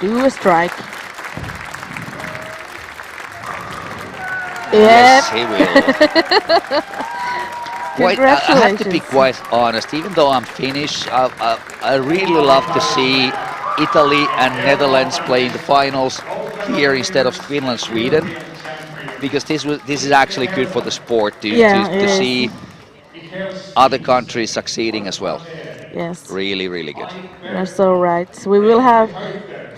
Do a strike. Yes, he will. I have to be Congratulations. quite honest. Even though I'm Finnish, I really love to see Italy and Netherlands playing the finals here instead of Finland, Sweden, because this is actually good for the sport to see other countries succeeding as well. Yes. Really, really good. You're so right. We will have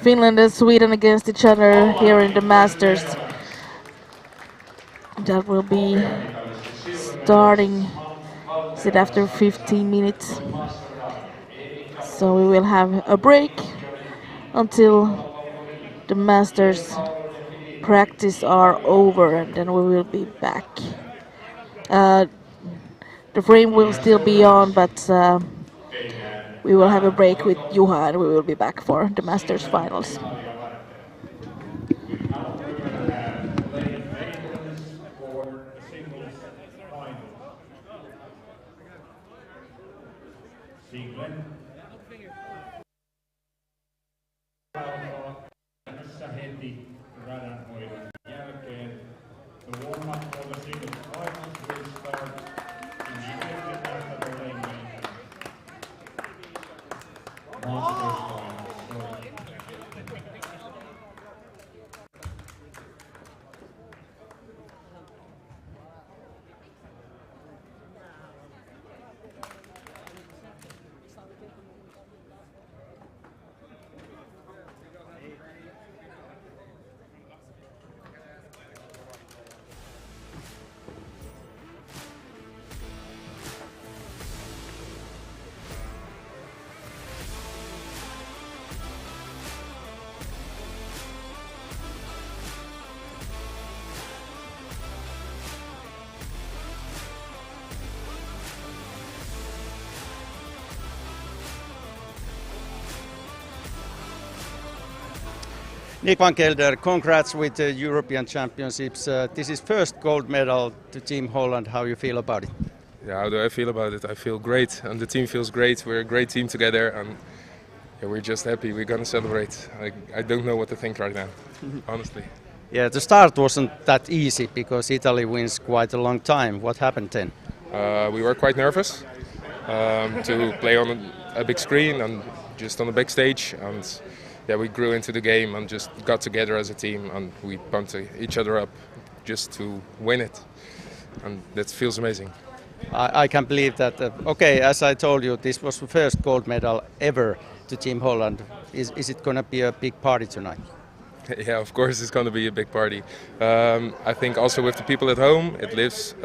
Finland and Sweden against each other here in the Masters. That will be starting after 15 minutes. So we will have a break until the Masters practice are over, and then we will be back. The frame will still be on, but we will have a break with Juha, and we will be back for the Masters finals. Nick van Gelder, congrats with the European Championships. This is first gold medal to Team Holland. How you feel about it? Yeah, how do I feel about it? I feel great, and the team feels great. We're a great team together, and yeah, we're just happy. We're gonna celebrate. I don't know what to think right now, honestly. Yeah, the start wasn't that easy because Italy wins quite a long time. What happened then? We were quite nervous to play on a big screen and just on a big stage, and yeah, we grew into the game and just got together as a team, and we pumped each other up just to win it, and that feels amazing. I can believe that. Okay, as I told you, this was the first gold medal ever to Team Holland. Is it going to be a big party tonight? Yeah, of course it's going to be a big party. I think also with the people at home, it lives.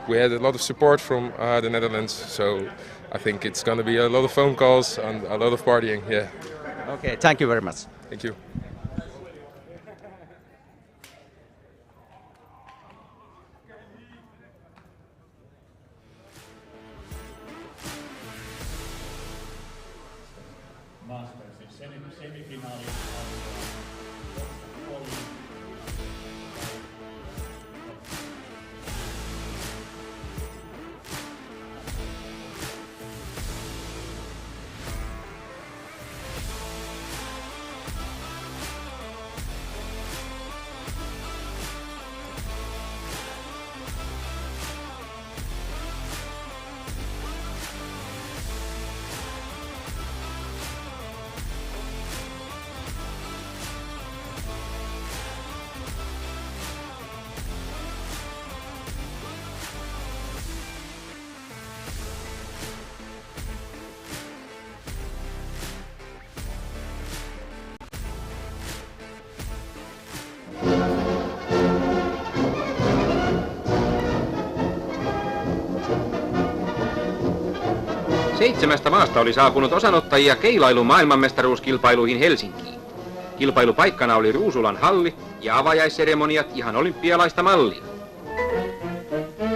We had a lot of support from the Netherlands, so I think it's going to be a lot of phone calls and a lot of partying. Yeah. Okay, thank you very much. Thank you. Seitsemästä maasta oli saapunut osanottajia keilailun maailmanmestaruuskilpailuihin Helsinkiin. Kilpailupaikkana oli Ruusulan halli ja avajaisseremoniat ihan olympialaista mallia.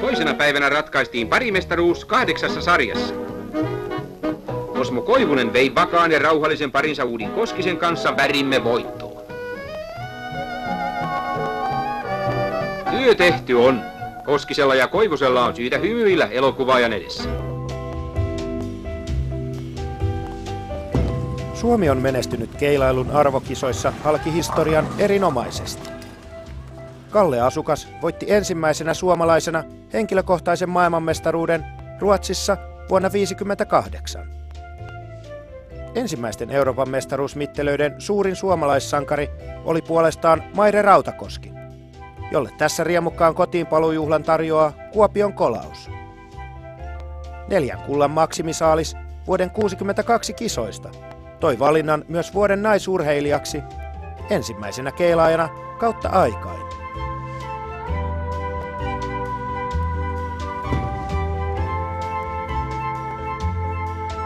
Toisena päivänä ratkaistiin parimestaruus 8 sarjassa. Osmo Koivunen vei vakaan ja rauhallisen parinsa Uudin Koskisen kanssa värimme voittoon. Työ tehty on. Koskisella ja Koivusella on syytä hymyillä elokuvaajan edessä. Suomi on menestynyt keilailun arvokisoissa halkihistorian erinomaisesti. Kalle Asukas voitti ensimmäisenä suomalaisena henkilökohtaisen maailmanmestaruuden Ruotsissa vuonna 1958. Ensimmäisten Euroopan mestaruusmittelöiden suurin suomalaissankari oli puolestaan Maire Rautakoski, jolle tässä riemukkaan kotiinpaluujuhlan tarjoaa Kuopion Kolaus. 4 kullan maksimisaalis vuoden 1962 kisoista toi valinnan myös vuoden naisurheilijaksi ensimmäisenä keilaajana kautta aikain.